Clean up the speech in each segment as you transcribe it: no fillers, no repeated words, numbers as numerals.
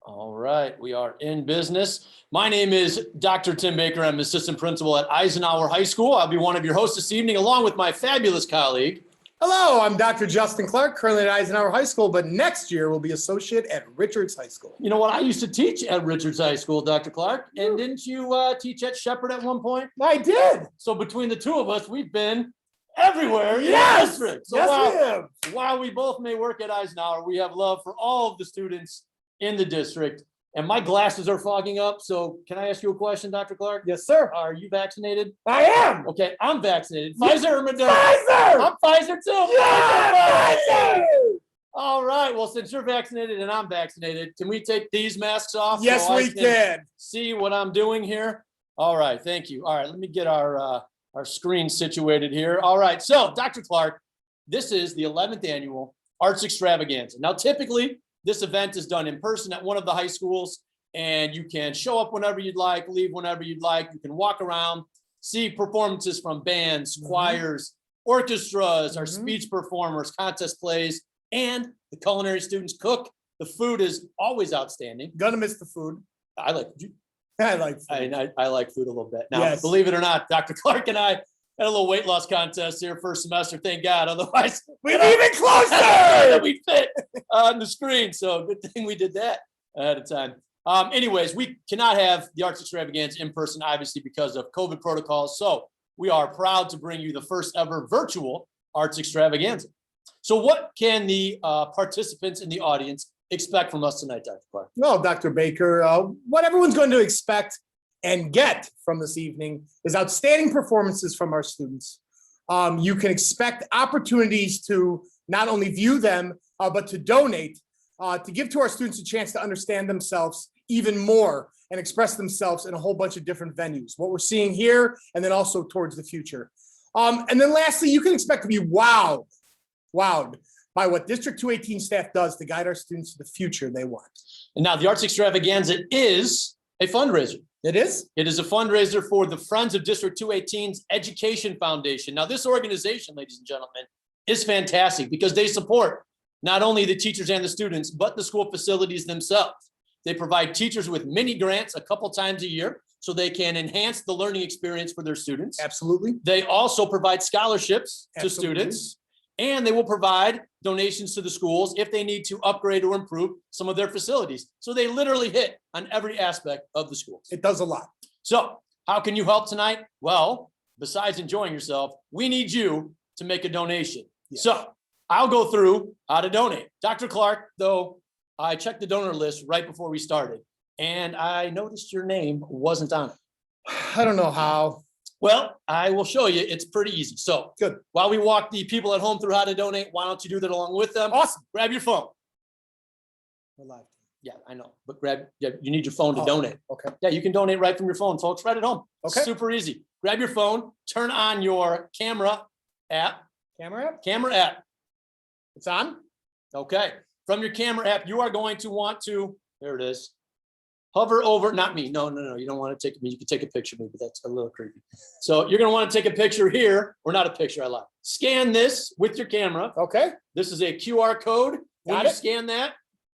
All right, we are in business. My name is Dr. Tim Baker. I'm assistant principal at Eisenhower High School. I'll be one of your hosts this evening, along with my fabulous colleague. Hello, I'm Dr. Justin Clark, currently at Eisenhower High School, but next year will be associate at Richards High School. You know what? I used to teach at Richards High School, Dr. Clark. And didn't you teach at Shepard at one point? I did. So between the two of us, we've been everywhere. Yes. In the district. So Yes, we have. while we both may work at Eisenhower, we have love for all of the students in the district. And my glasses are fogging up. So can I ask you a question, Dr. Clark? Yes, sir. Are you vaccinated? I am. Okay, I'm vaccinated. Pfizer or Moderna? Pfizer. I'm Pfizer too. Yeah, Pfizer. All right. Well, since you're vaccinated and I'm vaccinated, can we take these masks off? Yes, so I we can. see what I'm doing here. All right. Thank you. All right. Let me get our screen situated here. All right. So, Dr. Clark, this is the 11th annual Arts Extravaganza. Now, typically, this event is done in person at one of the high schools, and you can show up whenever you'd like, leave whenever you'd like. You can walk around, see performances from bands, choirs, orchestras, our speech performers, contest plays, and the culinary students cook. The food is always outstanding. Gonna miss the food. I like food. I like food a little bit. Now, Yes. Believe it or not, Dr. Clark and I had a little weight loss contest here first semester. Thank God. Otherwise, We'd be even closer. we fit on the screen. So good thing we did that ahead of time. Anyways, we cannot have the Arts Extravaganza in person, obviously, because of COVID protocols. So we are proud to bring you the first ever virtual Arts Extravaganza. So what can the participants in the audience expect from us tonight, Dr. Clark? Well, Dr. Baker, what everyone's going to expect and get from this evening is outstanding performances from our students. You can expect opportunities to not only view them, but to donate, to give to our students a chance to understand themselves even more and express themselves in a whole bunch of different venues. What we're seeing here, and then also towards the future. And then lastly, you can expect to be wowed by what District 218 staff does to guide our students to the future they want. And now the Arts Extravaganza is a fundraiser. It is? It is a fundraiser for the Friends of District 218's Education Foundation. Now, this organization, ladies and gentlemen, is fantastic because they support not only the teachers and the students, but the school facilities themselves. They provide teachers with mini grants a couple times a year so they can enhance the learning experience for their students. Absolutely. They also provide scholarships to Absolutely. students, and they will provide donations to the schools if they need to upgrade or improve some of their facilities. So they literally hit on every aspect of the schools. It does a lot. So how can you help tonight? Well, besides enjoying yourself, we need you to make a donation. Yes. So I'll go through how to donate. Dr. Clark, though, I checked the donor list right before we started, and I noticed your name wasn't on it. I don't know how. Well, I will show you. It's pretty easy. So Good. while we walk the people at home through how to donate, why don't you do that along with them? Awesome. Grab your phone. We're live. Yeah, I know, but you need your phone to Oh, donate. Okay. Yeah, you can donate right from your phone, folks, right at home. Okay. Super easy. Grab your phone, turn on your camera app. Camera app. It's on. Okay. From your camera app, you are going to want to, there it is, hover over, not me. No. You don't want to take me. You can take a picture of me, but that's a little creepy. So you're going to want to take a picture here, or not a picture, I lied. Scan this with your camera. Okay. This is a QR code. When Got you it. scan that,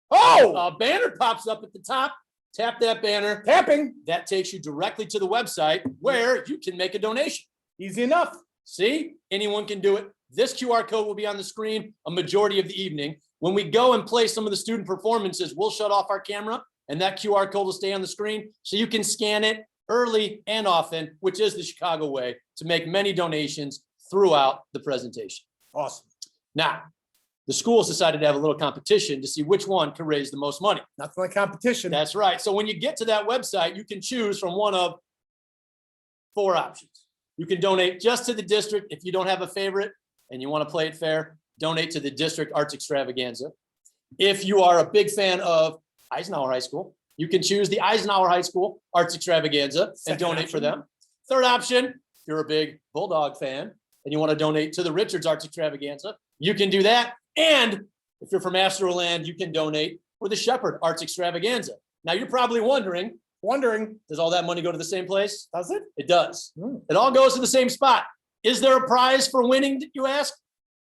Oh, a banner pops up at the top. Tap that banner. tapping. That takes you directly to the website where you can make a donation. Easy enough. See, anyone can do it. This QR code will be on the screen a majority of the evening. When we go and play some of the student performances, we'll shut off our camera and that QR code will stay on the screen so you can scan it early and often, which is the Chicago way, to make many donations throughout the presentation. Awesome. Now, the schools decided to have a little competition to see which one can raise the most money. Nothing like competition. That's right. So when you get to that website, you can choose from one of 4 options. You can donate just to the district if you don't have a favorite and you want to play it fair. Donate to the District Arts Extravaganza. If you are a big fan of Eisenhower High School, you can choose the Eisenhower High School Arts Extravaganza and donate for them. Third option, if you're a big Bulldog fan and you want to donate to the Richards Arts Extravaganza, you can do that. And if you're from Astroland, you can donate for the Shepard Arts Extravaganza. Now you're probably wondering, does all that money go to the same place? Does it? It does. It all goes to the same spot. Is there a prize for winning, you ask?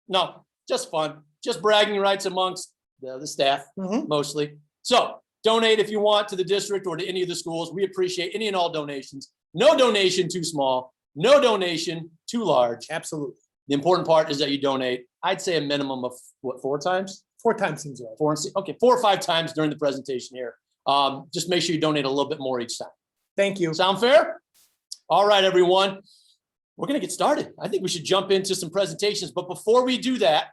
No, just fun, just bragging rights amongst the staff, mostly. So Donate if you want to the district or to any of the schools. We appreciate any and all donations. No donation too small, no donation too large. Absolutely. The important part is that you donate. I'd say a minimum of what, 4 times? 4 times seems right. Okay, 4 or 5 times during the presentation here. Just make sure you donate a little bit more each time. Thank you. Sound fair? All right, everyone. We're going to get started. I think we should jump into some presentations. But before we do that,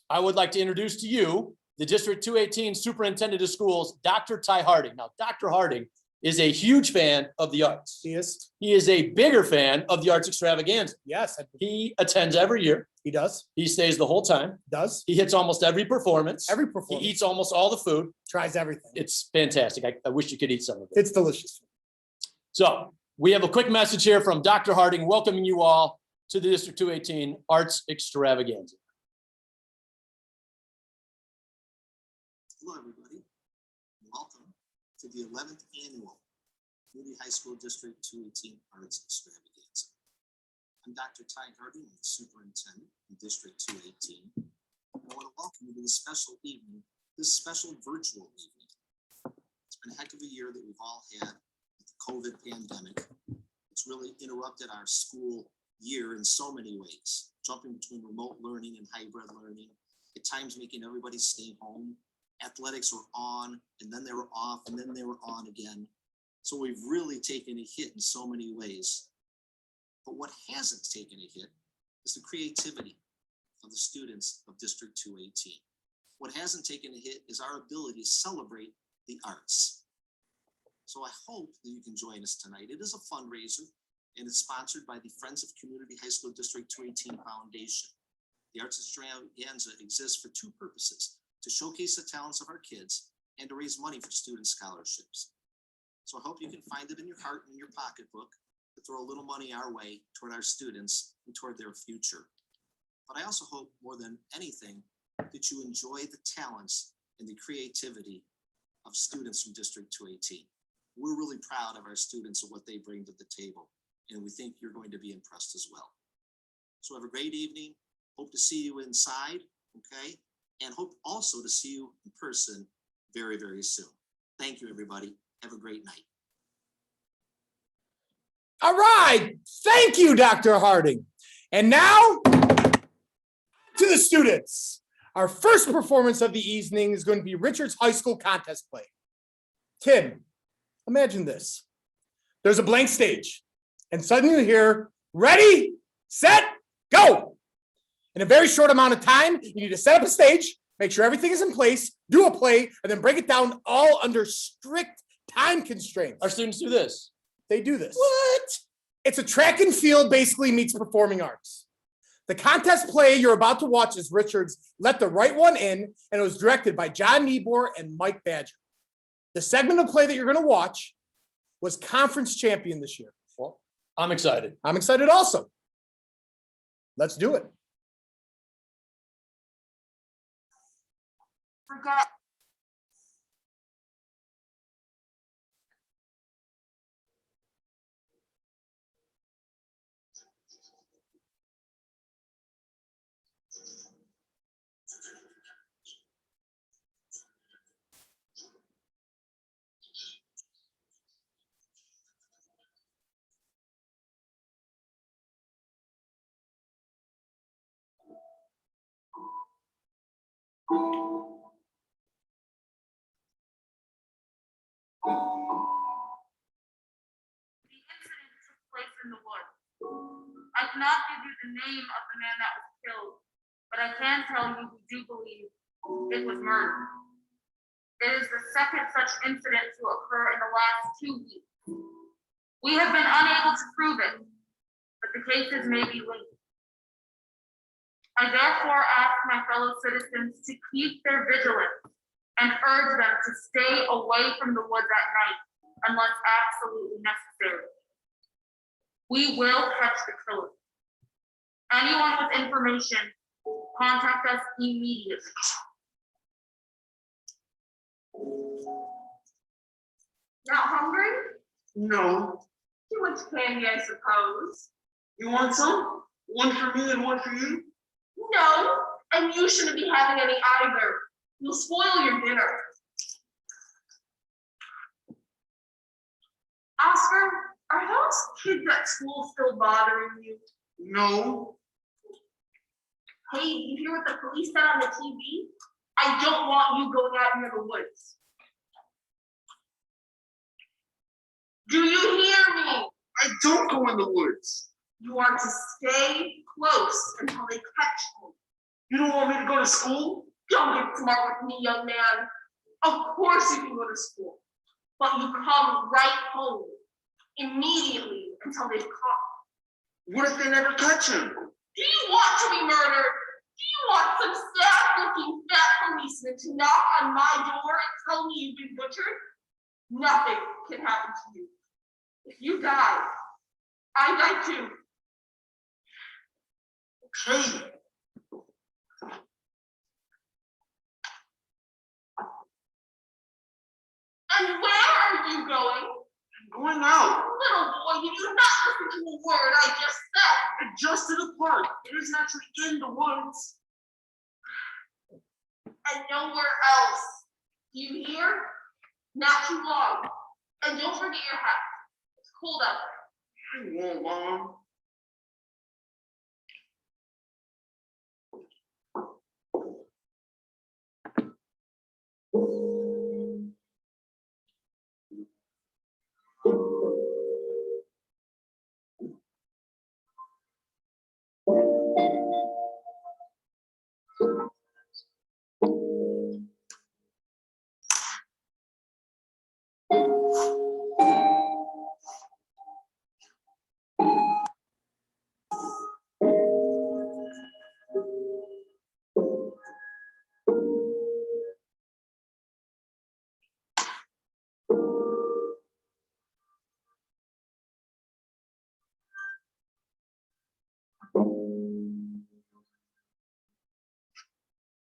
I would like to introduce to you the District 218 Superintendent of Schools, Dr. Ty Harding. Now, Dr. Harding is a huge fan of the arts. He is. He is a bigger fan of the Arts Extravaganza. Yes. He attends every year. He does. He stays the whole time. Does. He hits almost every performance. Every He performance. eats almost all the food. Tries everything. It's fantastic. I wish you could eat some of it. It's delicious. So we have a quick message here from Dr. Harding, welcoming you all to the District 218 Arts Extravaganza. Hello, everybody. Welcome to the 11th Annual Community High School District 218 Arts Extravaganza. I'm Dr. Ty Harding, I'm the Superintendent in District 218. I want to welcome you to this special evening, this special virtual evening. It's been a heck of a year that we've all had with the COVID pandemic. It's really interrupted our school year in so many ways, jumping between remote learning and hybrid learning, at times making everybody stay home. Athletics were on, and then they were off, and then they were on again. So we've really taken a hit in so many ways. But what hasn't taken a hit is the creativity of the students of District 218. What hasn't taken a hit is our ability to celebrate the arts. So I hope that you can join us tonight. It is a fundraiser, and it's sponsored by the Friends of Community High School District 218 Foundation. The Arts Extravaganza exists for 2 purposes: to showcase the talents of our kids and to raise money for student scholarships. So I hope you can find it in your heart and in your pocketbook to throw a little money our way toward our students and toward their future. But I also hope more than anything that you enjoy the talents and the creativity of students from District 218. We're really proud of our students and what they bring to the table, and we think you're going to be impressed as well. So have a great evening. Hope to see you inside, okay? And hope also to see you in person very, very soon. Thank you, everybody. Have a great night. All right. Thank you, Dr. Harding. And now to the students. Our first performance of the evening is going to be Richards High School contest play. Tim, imagine this. There's a blank stage, and suddenly you hear, ready, set, go. In a very short amount of time, you need to set up a stage, make sure everything is in place, do a play, and then break it down all under strict time constraints. Our students do this. They do this. What? It's a track and field basically meets performing arts. The contest play you're about to watch is Richards Let the Right One In, and it was directed by John Niebuhr and Mike Badger. The segment of play that you're going to watch was conference champion this year. Well, I'm excited. I'm excited also. Let's do it. Forget. The incident took place in the woods. I cannot give you the name of the man that was killed, but I can tell you we do believe it was murder. It is the second such incident to occur in the last 2 weeks. We have been unable to prove it, but the cases may be linked. I therefore ask my fellow citizens to keep their vigilance and urge them to stay away from the woods at night unless absolutely necessary. We will catch the killer. Anyone with information, contact us immediately. Not hungry? No. Too much candy, I suppose. You want some? One for me and one for you? No, and you shouldn't be having any either. You'll spoil your dinner. Are those kids at school still bothering you? No. Hey, you hear what the police said on the TV? I don't want you going out near the woods. Do you hear me? I don't go in the woods. You are to stay close until they catch me. You don't want me to go to school? Don't get smart with me, young man. Of course you can go to school, but you come right home immediately until they've caught. What if they never catch him? Do you want to be murdered? Do you want some sad-looking fat policeman to knock on my door and tell me you've been butchered? Nothing can happen to you. If you die, I die too. Okay. And where are you going? I'm going out. Little boy, you do not listen to a word I just said. Just to the park. It isn't actually in the woods. And nowhere else. Do you hear? Not too long. And don't forget your hat. It's cold out there. I won't, Mom.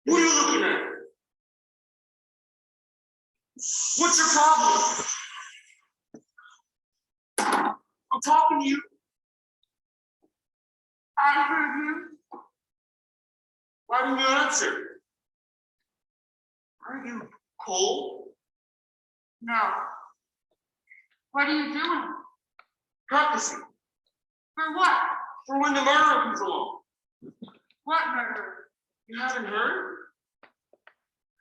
What are you looking at? What's your problem? I'm talking to you. I heard you. Why didn't you answer? Are you cold? No. What are you doing? Practicing For what? for when the murderer comes along. What murder? You haven't heard?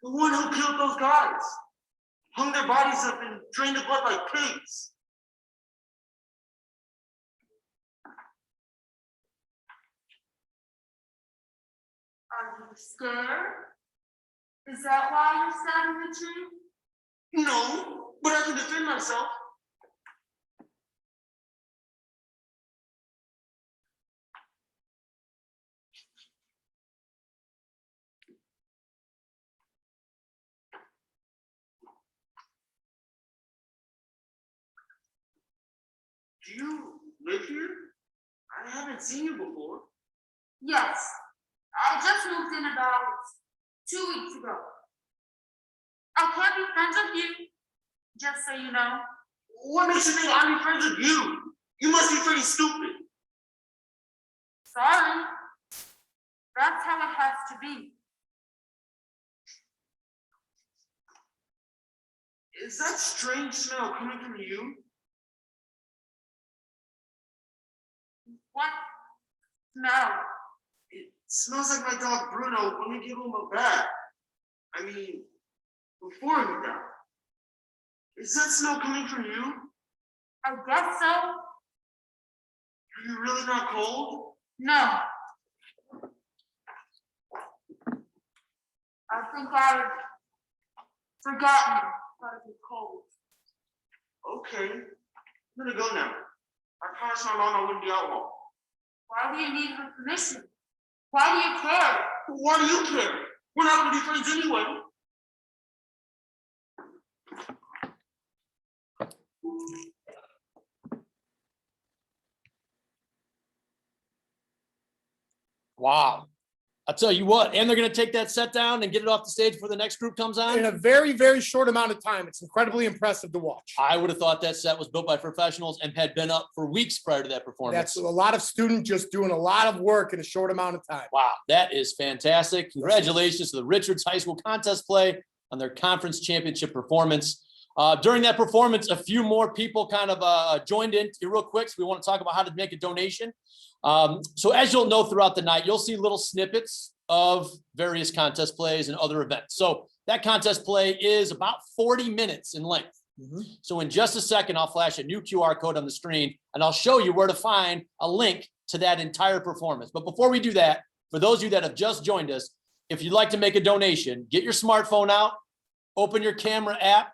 The one who killed those guys. Hung their bodies up and drained the blood like pigs. Are you scared? Is that why you're sat in the tree? No, but I can defend myself. Do you live here? I haven't seen you before. Yes. I just moved in about 2 weeks ago. I can't be friends with you, just so you know. What makes you think I'll be friends with you? You must be pretty stupid. Sorry. That's how it has to be. Is that strange smell coming from you? What smell? It smells like my dog Bruno when we give him a bath. I mean, before he died. Is that smell coming from you? I guess so. Are you really not cold? No. I think I've forgotten how to be cold. Okay, I'm gonna go now. I promised my mom I wouldn't be out long. Why do you need her permission? Why do you care? Why do you care? We're not gonna be friends anyway. Wow. I'll tell you what, and they're going to take that set down and get it off the stage before the next group comes on. In a very, very short amount of time. It's incredibly impressive to watch. I would have thought that set was built by professionals and had been up for weeks prior to that performance. That's a lot of students just doing a lot of work in a short amount of time. Wow, that is fantastic. Congratulations to the Richards High School contest play on their conference championship performance. During that performance, a few more people kind of joined in real quick. So we want to talk about how to make a donation. So as you'll know throughout the night, you'll see little snippets of various contest plays and other events. So that contest play is about 40 minutes in length. So in just a second, I'll flash a new QR code on the screen and I'll show you where to find a link to that entire performance. But before we do that, for those of you that have just joined us, if you'd like to make a donation, get your smartphone out, open your camera app,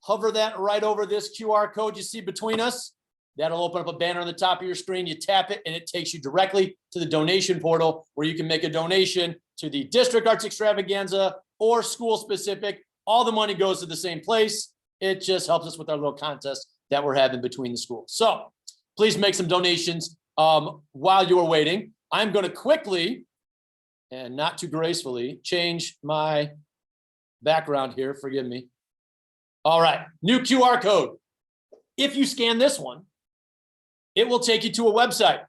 hover that right over this QR code you see between us. That'll open up a banner on the top of your screen. You tap it and it takes you directly to the donation portal where you can make a donation to the District Arts Extravaganza or school specific. All the money goes to the same place. It just helps us with our little contest that we're having between the schools. So please make some donations while you are waiting. I'm going to quickly and not too gracefully change my background here. Forgive me. All right, new QR code. If you scan this one, it will take you to a website.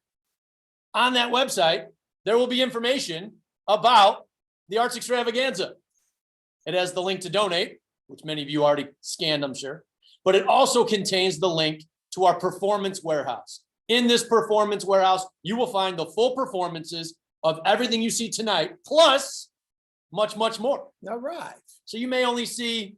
On that website, there will be information about the Arts Extravaganza. It has the link to donate, which many of you already scanned, I'm sure, but it also contains the link to our performance warehouse. In this performance warehouse, you will find the full performances of everything you see tonight, plus much, much more. All right. So you may only see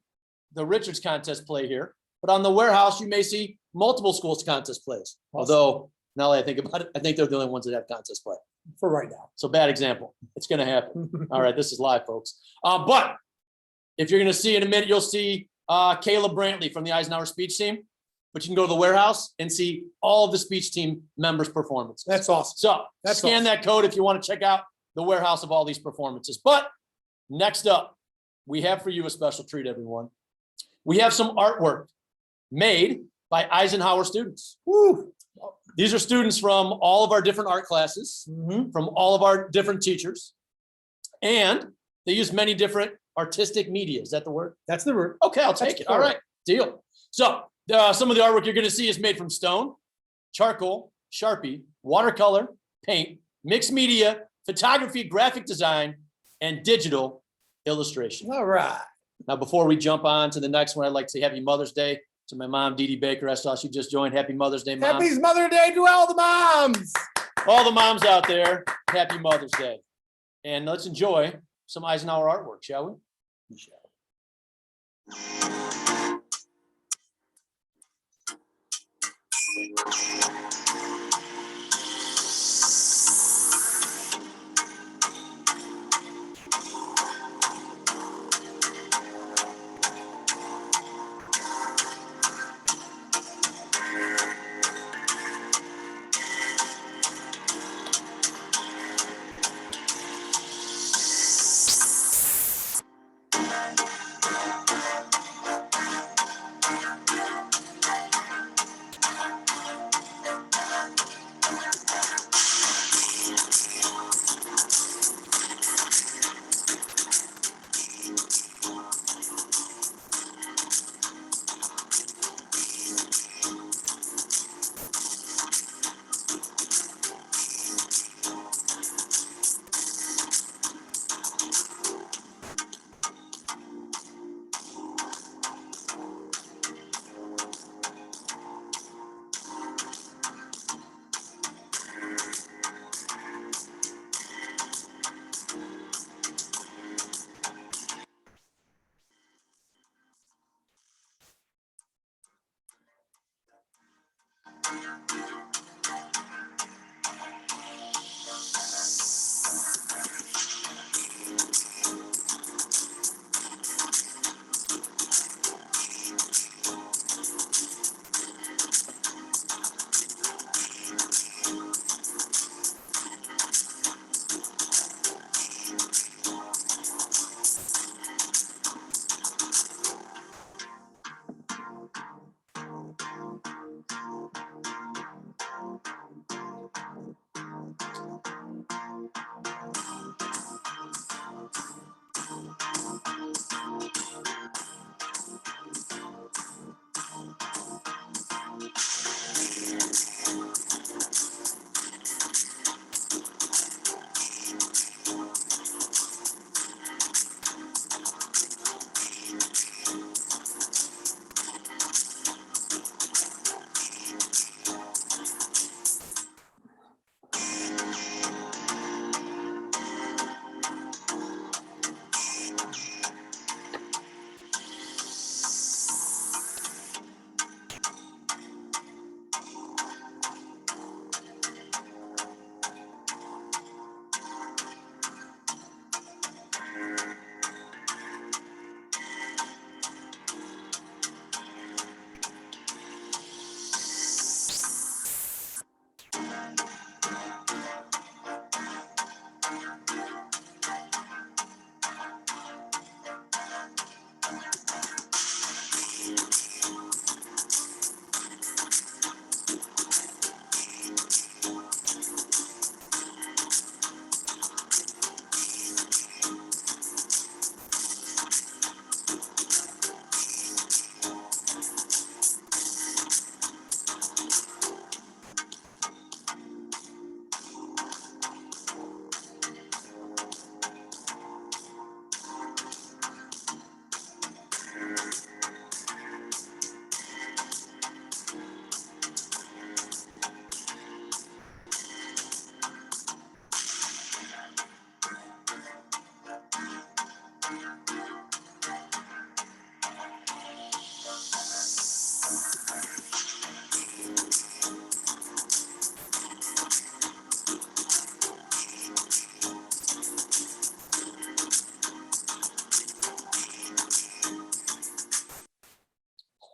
the Richards contest play here, but on the warehouse, you may see multiple schools contest plays. Although now that I think about it, I think they're the only ones that have contest play. For right now. So bad example. It's going to happen. All right, this is live, folks. But if you're going to see in a minute, you'll see Caleb Brantley from the Eisenhower speech team. But you can go to the warehouse and see all of the speech team members' performances. That's awesome. So That's scan awesome. that code if you want to check out the warehouse of all these performances. But next up, we have for you a special treat, everyone. We have some artwork made by Eisenhower students. Woo. These are students from all of our different art classes, from all of our different teachers, and they use many different artistic media. Is that the word? That's the word. Okay, I'll take it. All right, deal. So some of the artwork you're going to see is made from stone, charcoal, Sharpie, watercolor, paint, mixed media, photography, graphic design, and digital illustration. All right. Now, before we jump on to the next one, I'd like to say Happy Mother's Day to my mom, Dee Dee Baker. I saw she just joined. Happy Mother's Day, Mom. Happy Mother's Day to all the moms. All the moms out there, Happy Mother's Day. And let's enjoy some Eisenhower artwork, shall we? We shall.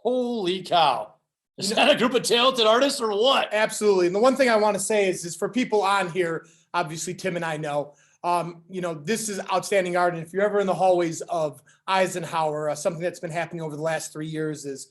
Holy cow. Is that a group of talented artists or what? Absolutely. And the one thing I want to say is for people on here, obviously Tim and I know, this is outstanding art. And if you're ever in the hallways of Eisenhower, something that's been happening over the last 3 years is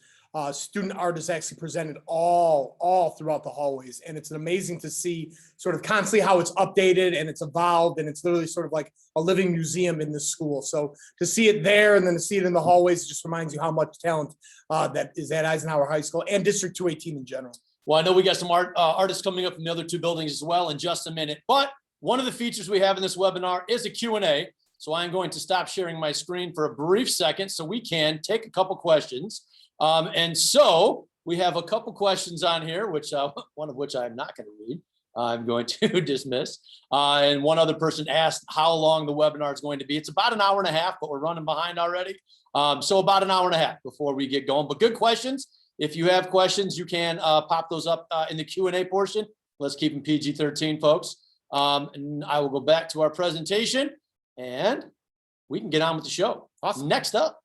student art is actually presented all throughout the hallways. And it's amazing to see sort of constantly how it's updated and it's evolved. And it's literally sort of like a living museum in the school. So to see it there and then to see it in the hallways just reminds you how much talent that is at Eisenhower High School and District 218 in general. Well, I know we got some artists coming up from the other two buildings as well in just a minute, but one of the features we have in this webinar is a Q&A. So I'm going to stop sharing my screen for a brief second so we can take a couple questions. And so we have a couple questions on here, which one of which I'm not going to read. I'm going to dismiss. And one other person asked how long the webinar is going to be. It's about an hour and a half, but we're running behind already. So about an hour and a half before we get going. But good questions. If you have questions, you can pop those up in the Q&A portion. Let's keep them PG-13, folks. And I will go back to our presentation and we can get on with the show. Awesome. Next up,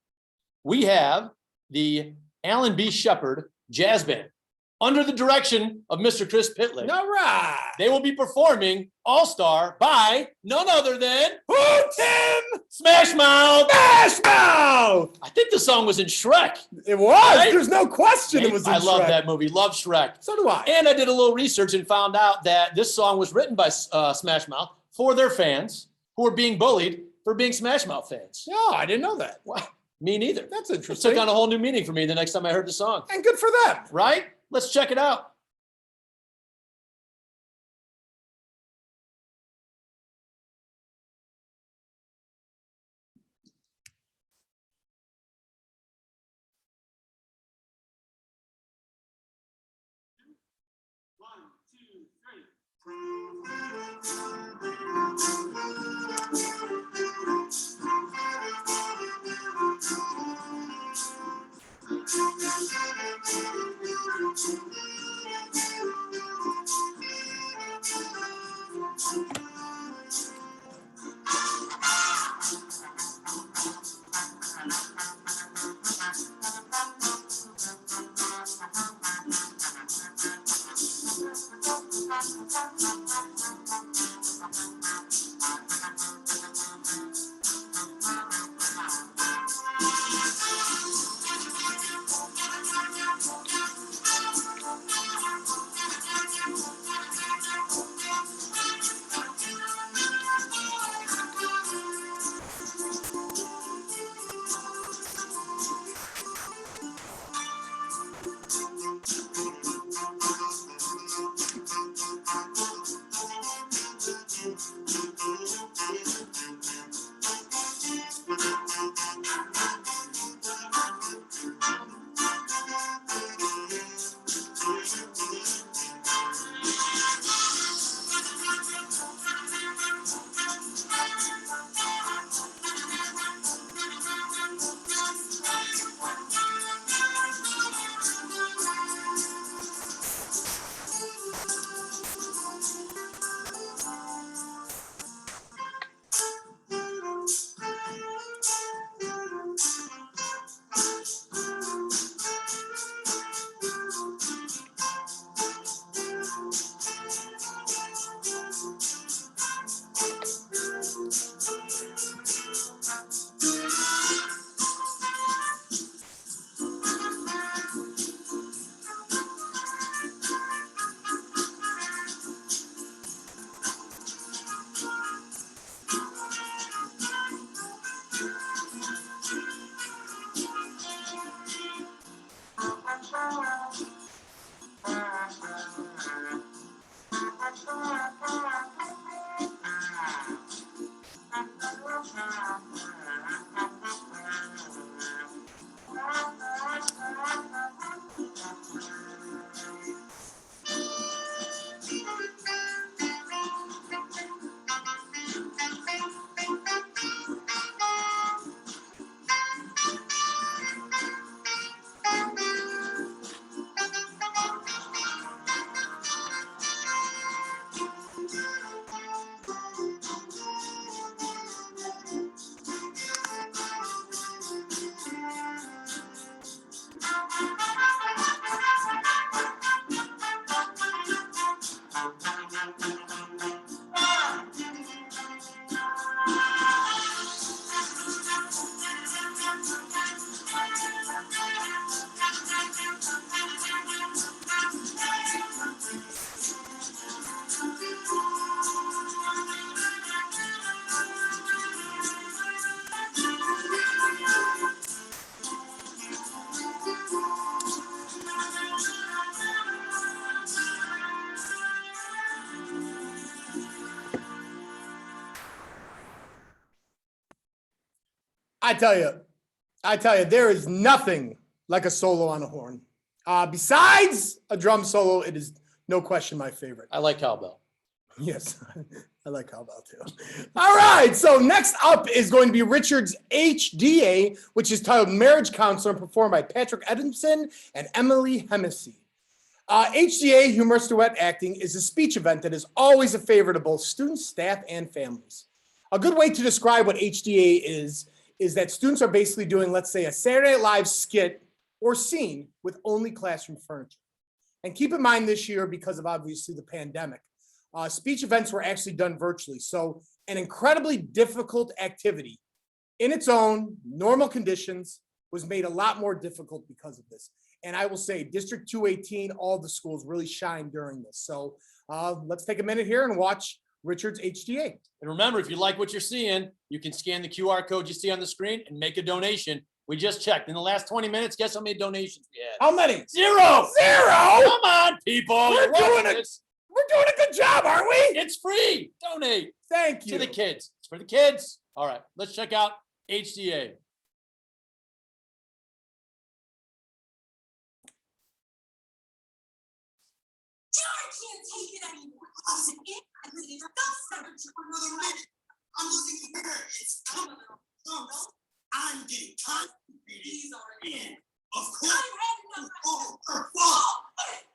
we have the Alan B. Shepard Jazz Band under the direction of Mr. Chris Pitlick. All right. They will be performing All-Star by none other than Who, Tim? Smash Mouth. Smash Mouth. I think the song was in Shrek. It was. Right? There's no question it was in I love Shrek. that movie. Love Shrek. So do I. And I did a little research and found out that this song was written by Smash Mouth for their fans who were being bullied for being Smash Mouth fans. No, I didn't know that. Wow. Me neither. That's It interesting. took on a whole new meaning for me the next time I heard the song. And good for them. Right? Let's check it out. One, two, I tell you, there is nothing like a solo on a horn. Besides a drum solo, it is no question my favorite. I like cowbell. Yes, I like cowbell too. All right, so next up is going to be Richard's HDA, which is titled Marriage Counselor, performed by Patrick Edmondson and Emily Hennessy. HDA, Humorous Duet Acting, is a speech event that is always a favorite of both students, staff, and families. A good way to describe what HDA is that students are basically doing, let's say, a Saturday Night Live skit or scene with only classroom furniture. And keep in mind this year, because of obviously the pandemic, speech events were actually done virtually. So an incredibly difficult activity in its own normal conditions was made a lot more difficult because of this. And I will say District 218, all the schools really shine during this. So let's take a minute here and watch Richard's HDA. And remember, if you like what you're seeing, you can scan the QR code you see on the screen and make a donation. We just checked. In the last 20 minutes, guess how many donations we had? How many? Zero. Zero? Come on, people. We're You're watching doing it. this. We're doing a good job, aren't we? It's free. Donate Thank you. to the kids. It's for the kids. All right, let's check out HDA. I can't take it anymore. Listen, I really don't seven to another minute. I'm losing the parents. No, I'm getting constipated. He's already And of I'm course, having enough. oh, her fault.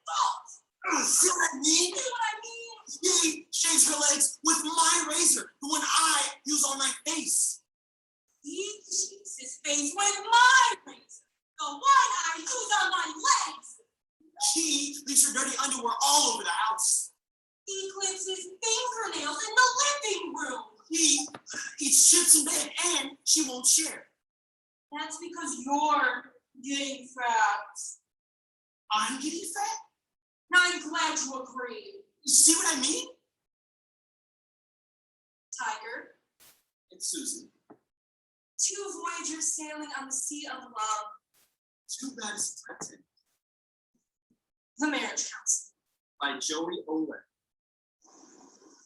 Fault. See what I mean? See what I mean? She shaves her legs with my razor, the one I use on my face. He shaves his face with my razor, the one I use on my legs. She leaves her dirty underwear all over the house. He clips his fingernails in the living room. He eats chips in bed and she won't share. That's because you're getting fat. I'm getting fat. I'm glad you agree. You see what I mean? Tiger, It's Susan. two voyagers sailing on the sea of love. Too bad it's threatened. The Marriage Council. By Joey Owen.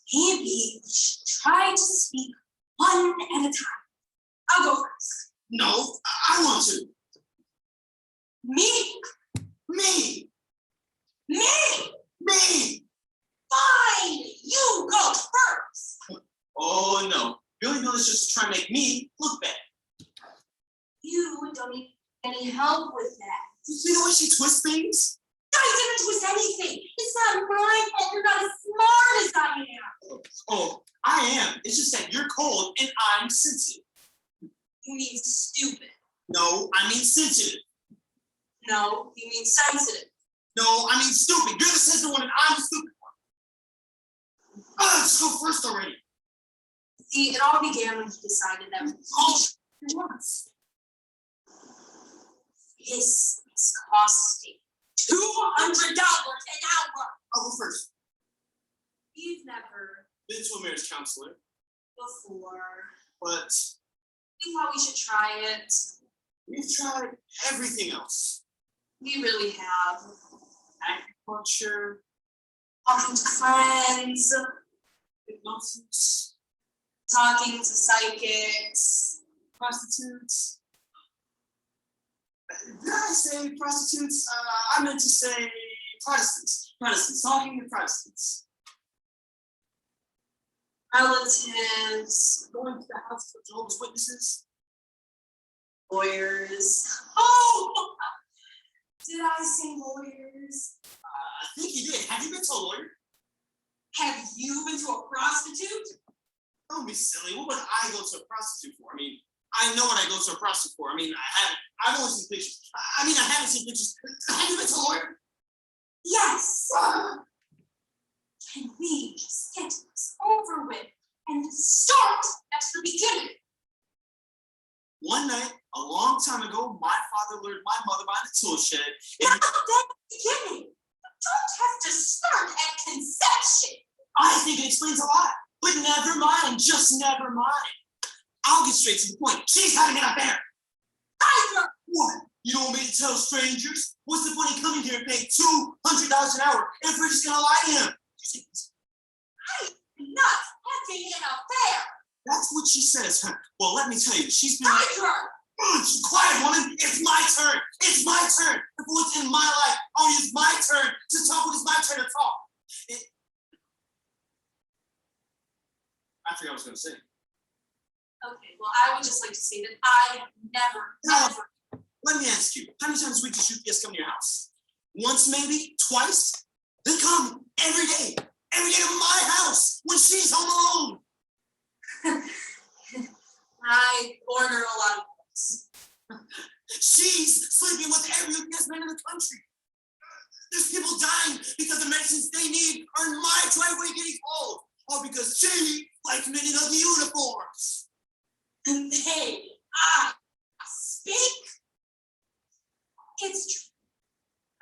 He and me should try to speak one at a time. I'll go first. No, I want to. Me. Me. Fine, you go first. Oh no. Billy Bill is just trying to make me look bad. You don't need any help with that. You see the way she twists things? I didn't twist anything. It's not my fault you're not as smart as I am. Oh, I am. It's just that you're cold and I'm sensitive. You mean stupid. No, I mean sensitive. No, you mean sensitive. No, I mean stupid. You're the sensitive one and I'm the stupid one. Let's go first already. See, it all began when he decided that all at once. This is costing $200 an hour. I'll go first. You've never Been to a marriage counselor, before. but We thought we should try it. we've tried everything else. We really have. Acupuncture, Talking to friends, hypnosis, talking to psychics. prostitutes. Did I say prostitutes? I meant to say Protestants. Protestants, talking to Protestants. Relatives, Going to the house for Jehovah's Witnesses. lawyers. Oh, did I say lawyers? I think you did. Have you been to a lawyer? Have you been to a prostitute? Don't be silly. What would I go to a prostitute for? I mean, I know what I go to a prostitute for. I mean, I haven't. I've only seen pictures. I mean, I haven't seen pictures. Have you been to a lawyer? Yes. Can we just get this over with and start at the beginning? One night, a long time ago, my father lured my mother behind a tool shed. Not at the beginning. You don't have to start at conception. I think it explains a lot. But never mind, just never mind. I'll get straight to the point. She's having an affair. Tiger, What? You don't want me to tell strangers? What's the point of coming here and paying $200 an hour if we're just gonna lie to him? I'm not having an affair. That's what she says, huh? Well, let me tell you, she's been. Tiger! Quiet, woman. It's my turn. It's my turn. If what's in my life, only it's my turn to talk when it's my turn to talk. I forgot what I was going to say. Okay, well, I would just like to say that I have never. Let me ask you, how many times a week does UPS come to your house? Once, maybe? Twice? They come every day. Every day to my house when she's home alone. I order a lot of books. She's sleeping with every UPS man in the country. There's people dying because the medicines they need are in my driveway getting cold. All because she likes many of the uniforms. And I speak. It's true.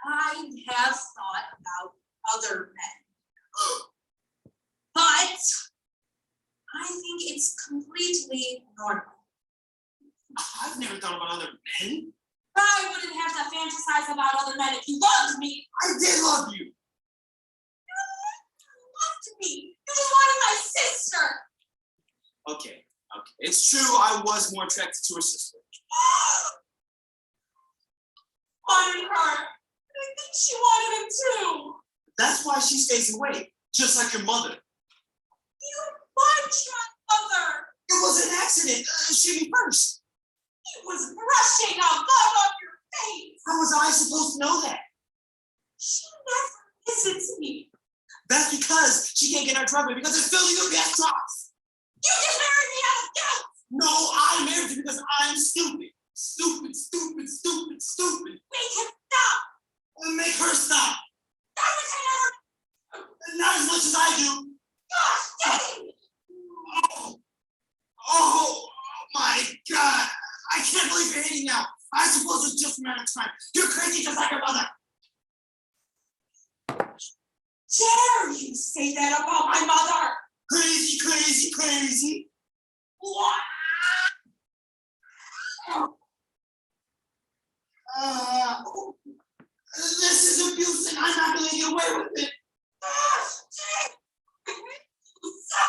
I have thought about other men. But I think it's completely normal. I've never thought about other men. I wouldn't have to fantasize about other men if you loved me. I did love you. You loved me. You just wanted my sister. Okay. It's true I was more attracted to her sister. Wanted her. I think she wanted him too. That's why she stays away, just like your mother. You punched my mother. It was an accident. She be first. He was brushing a bug off your face. How was I supposed to know that? She never visits me. That's because she can't get in our driveway because it's filled with gas trucks. You just married me out of guilt. No, I married you because I'm stupid. Stupid. We can stop. And make her stop. That was another. Not as much as I do. Gosh dang. Oh my God. I can't believe you're hating now. I suppose it's just a matter of time. You're crazy just like your mother. Dare you say that about my mother? Crazy. What? This is abuse and I'm not going to get away with it. Gosh dang. So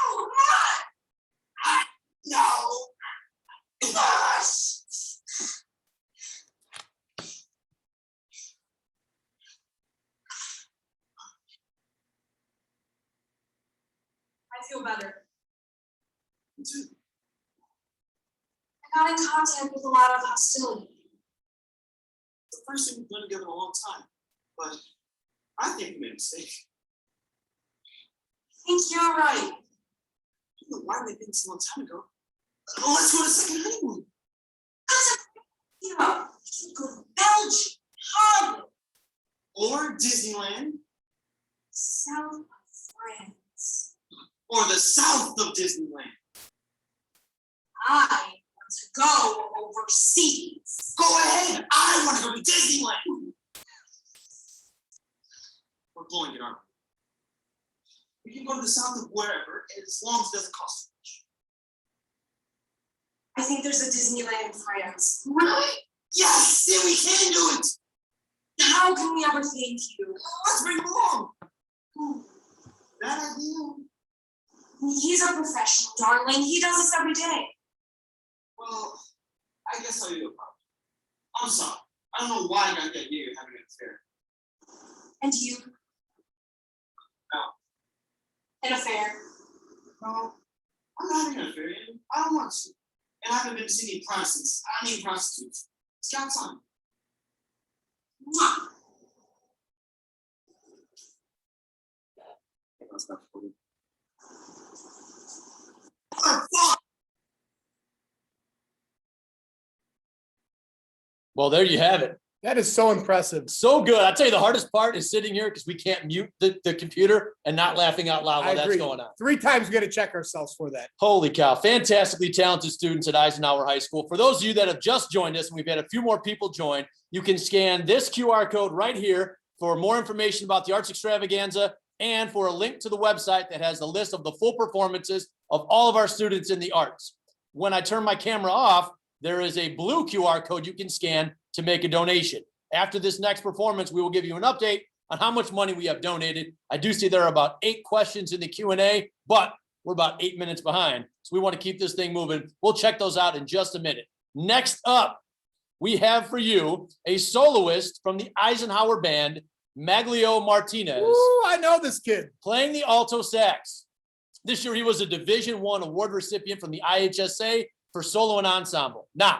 hot. No. Gosh. I feel better. Me too. I got in contact with a lot of hostility. It's the first thing we've done together in a long time. But I think we made a mistake. I think you're right. I don't know why we did this a long time ago. Let's go to second honeymoon. You know, you go to Belgium, Holland, Or Disneyland. south of France. Or the south of Disneyland. I want to go overseas. Go ahead. I want to go to Disneyland. We're going it, aren't we? We can go to the south of wherever, as long as it doesn't cost too much. I think there's a Disneyland in France. Really? Yes, see, we can do it. How can we ever thank you? Let's bring him along. That idea. He's a professional, darling. He does this every day. Well, I guess I'll do a problem. I'm sorry. I don't know why I got the idea of having an affair. And you? No. An affair. No, I'm not having an affair. I don't want to. And I haven't been to see any prostitutes. It's got time. Mwah. That's not funny. Oh, fuck! Well, there you have it. That is so impressive. So good. I'll tell you, the hardest part is sitting here because we can't mute the computer and not laughing out loud I while that's agree. going on. 3 times we got to check ourselves for that. Holy cow. Fantastically talented students at Eisenhower High School. For those of you that have just joined us, and we've had a few more people join, you can scan this QR code right here for more information about the Arts Extravaganza and for a link to the website that has a list of the full performances of all of our students in the arts. When I turn my camera off, there is a blue QR code you can scan to make a donation. After this next performance, we will give you an update on how much money we have donated. I do see there are about 8 questions in the Q&A, but We're about 8 minutes behind. So we want to keep this thing moving. We'll check those out in just a minute. Next up, we have for you a soloist from the Eisenhower band, Maglio Martinez, Ooh, I know this kid. playing the alto sax. This year, he was a Division I award recipient from the IHSA for solo and ensemble. Now,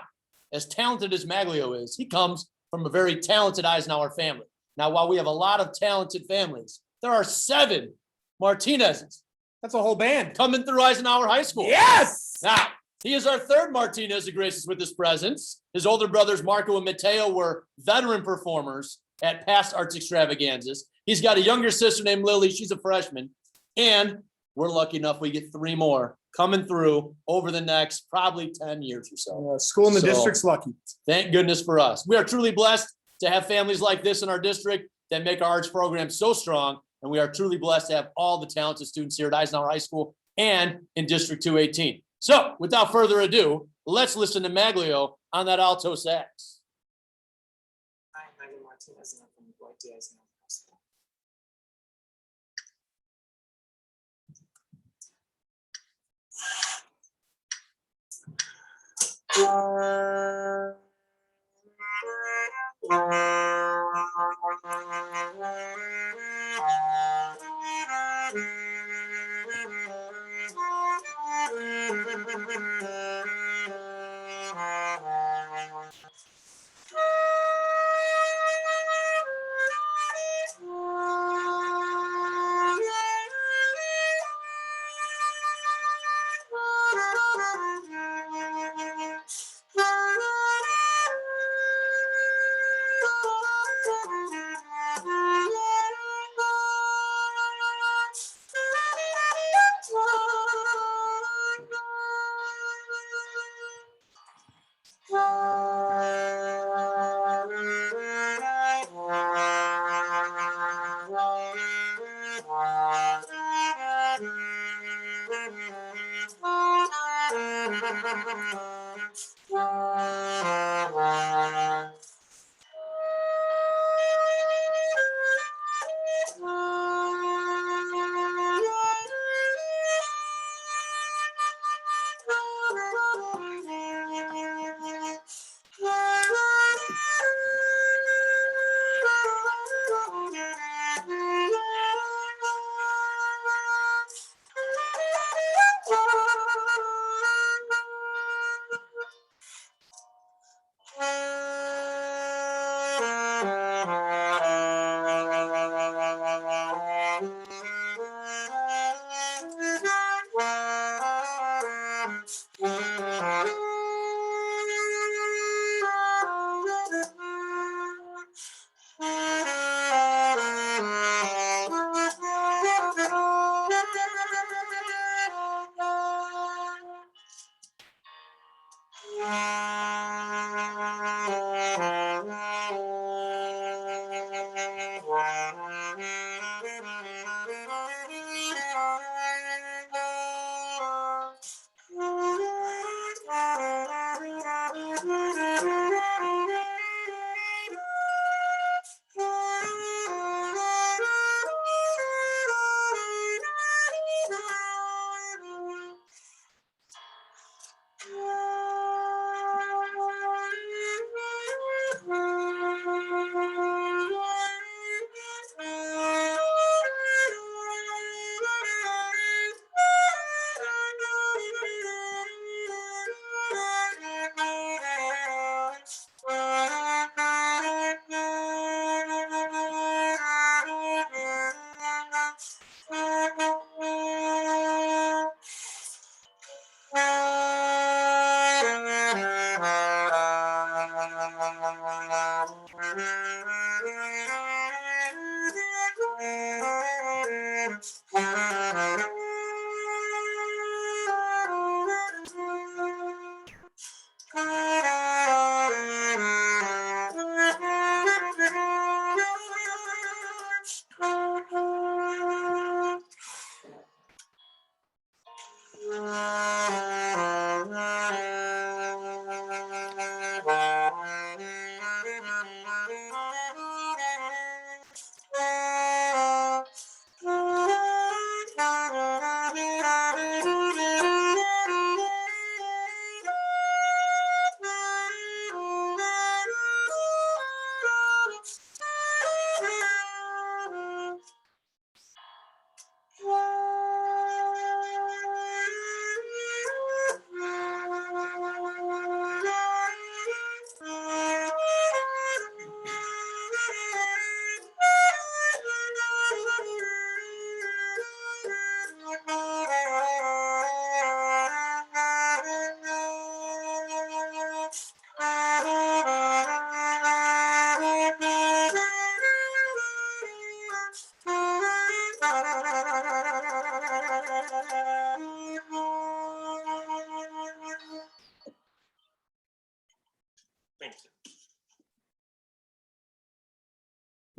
as talented as Maglio is, he comes from a very talented Eisenhower family. Now, while we have a lot of talented families, there are 7 Martinezes That's a whole band. coming through Eisenhower High School. Yes. Now, he is our 3rd Martinez who graces with his presence. His older brothers, Marco and Mateo, were veteran performers at past Arts Extravaganzas. He's got a younger sister named Lily. She's a freshman. And we're lucky enough we get 3 more coming through over the next probably 10 years or so. School in the So- district's lucky. Thank goodness for us. We are truly blessed to have families like this in our district that make our arts program so strong. And we are truly blessed to have all the talented students here at Eisenhower High School and in District 218. So without further ado, let's listen to Maglio on that alto sax. Hi, I'm Maglio Martinez, and I'm from Dwight, Eisenhower High School.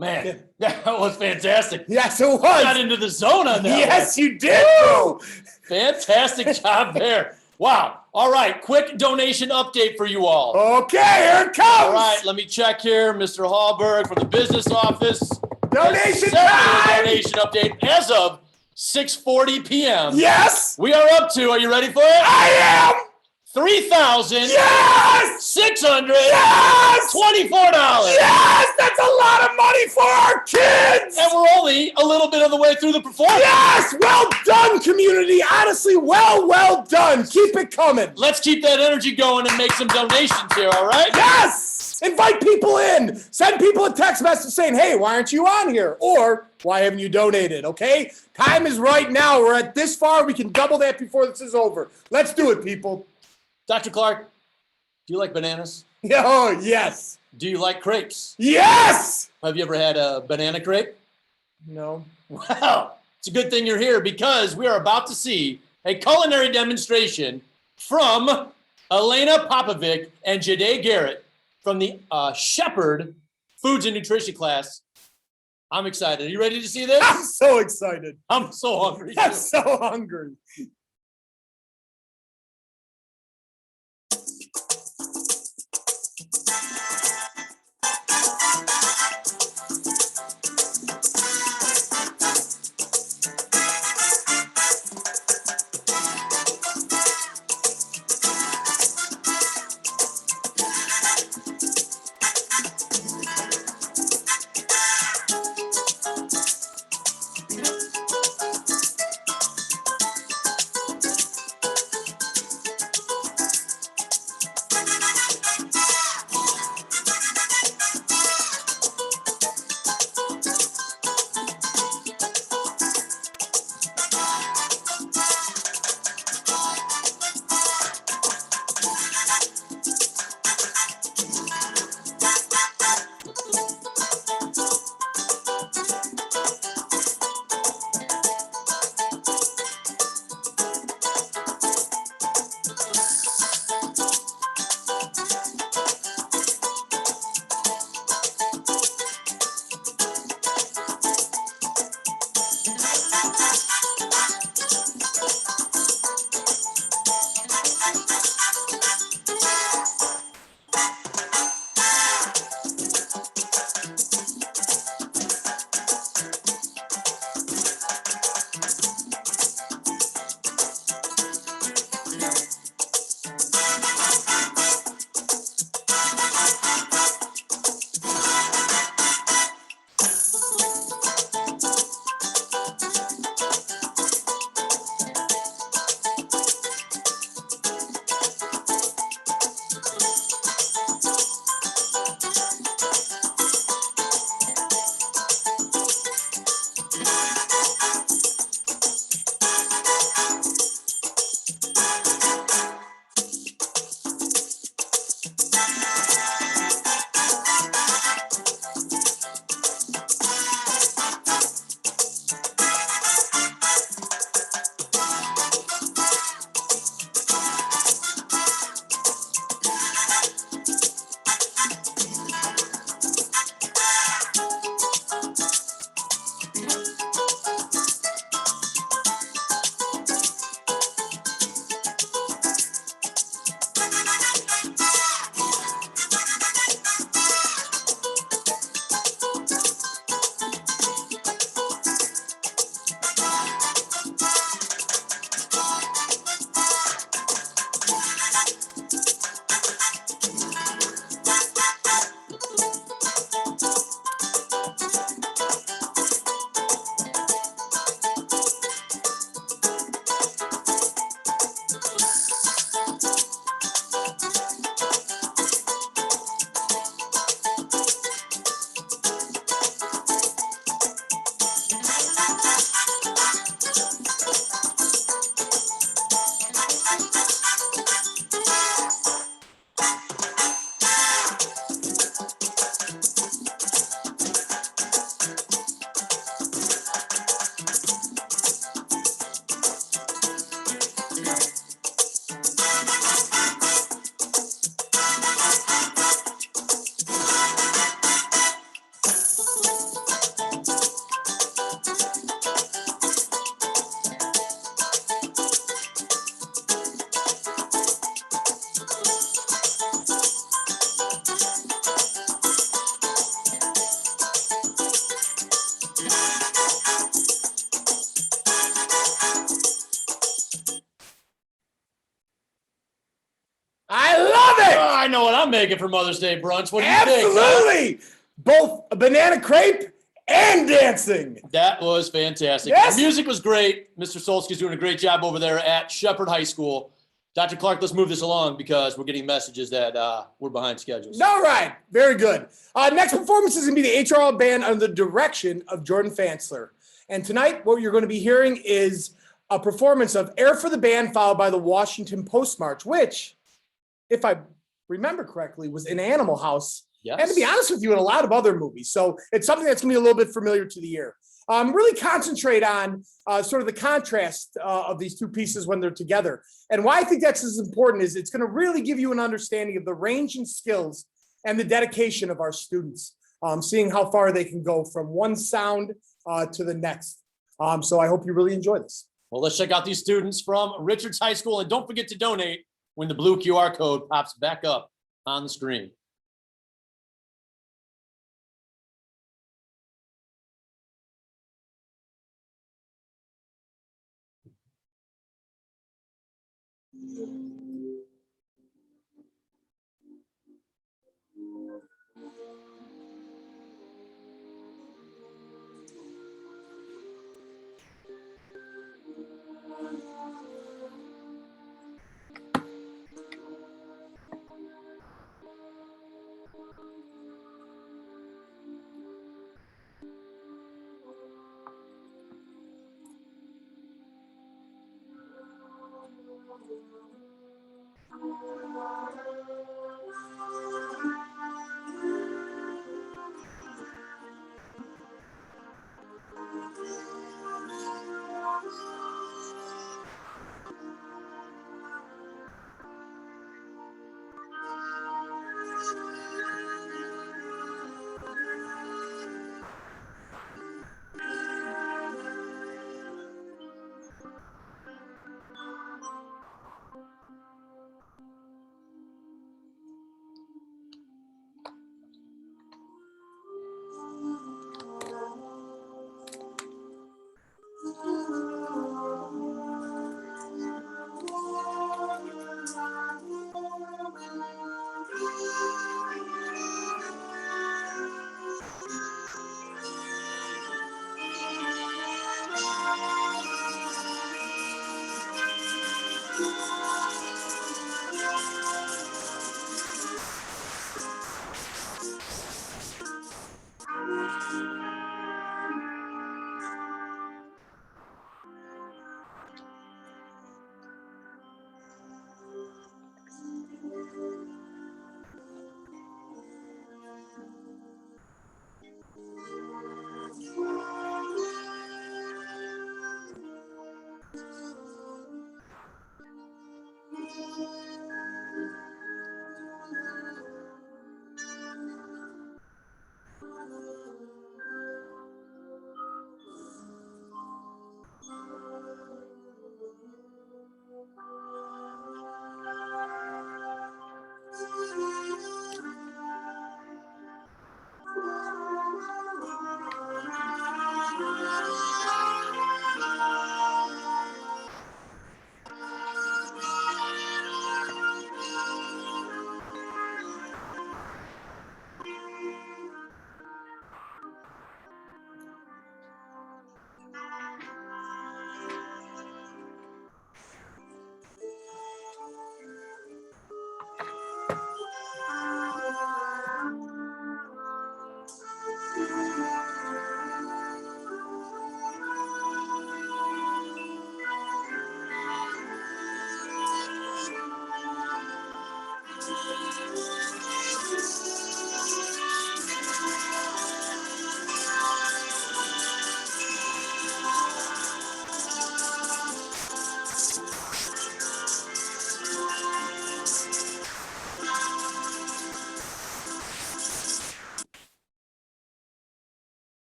Man, that was fantastic. Yes, it Got was. into the zone on that. Yes, you did, bro. Fantastic job there. Wow. All right. Quick donation update for you all. Okay, here it comes. All right. Let me check here. Mr. Hallberg from the business office. Donation Sent me a time. donation update as of 6:40 p.m. Yes, We are up to, are you ready for it? I am. $3,624. Yes. Yes. Yes, that's a lot of money for our kids. And we're only a little bit of the way through the performance. Yes, well done, community. Honestly, well done. Keep it coming. Let's keep that energy going and make some donations here, all right? Yes! Invite people in. Send people a text message saying, hey, why aren't you on here? Or why haven't you donated, okay? Time is right now. We're at this far. We can double that before this is over. Let's do it, people. Dr. Clark, do you like bananas? Oh, yes. Do you like crepes? Yes! Have you ever had a banana crepe? No. Well, it's a good thing you're here because we are about to see a culinary demonstration from Elena Popovic and Jade Garrett from the Shepard Foods and Nutrition class. I'm excited. Are you ready to see this? I'm so excited. I'm so hungry. I'm so hungry. I'm making for Mother's Day brunch. What do you think? Huh? Absolutely. Both a banana crepe and dancing. That was fantastic. Yes. The music was great. Mr. Solsky's doing a great job over there at Shepard High School. Dr. Clark, let's move this along because we're getting messages that we're behind schedules. All right. Very good. Next performance is going to be the HRL band under the direction of Jordan Fansler. And tonight, what you're going to be hearing is a performance of Air for the Band, followed by the Washington Post March, which, if I remember correctly, was in Animal House. Yes. And to be honest with you, in a lot of other movies. So it's something that's going to be a little bit familiar to the ear. Really concentrate on sort of the contrast of these two pieces when they're together. And why I think that's as important is it's going to really give you an understanding of the range and skills and the dedication of our students, seeing how far they can go from one sound to the next. So I hope you really enjoy this. Well, let's check out these students from Richards High School. And don't forget to donate when the blue QR code pops back up on the screen.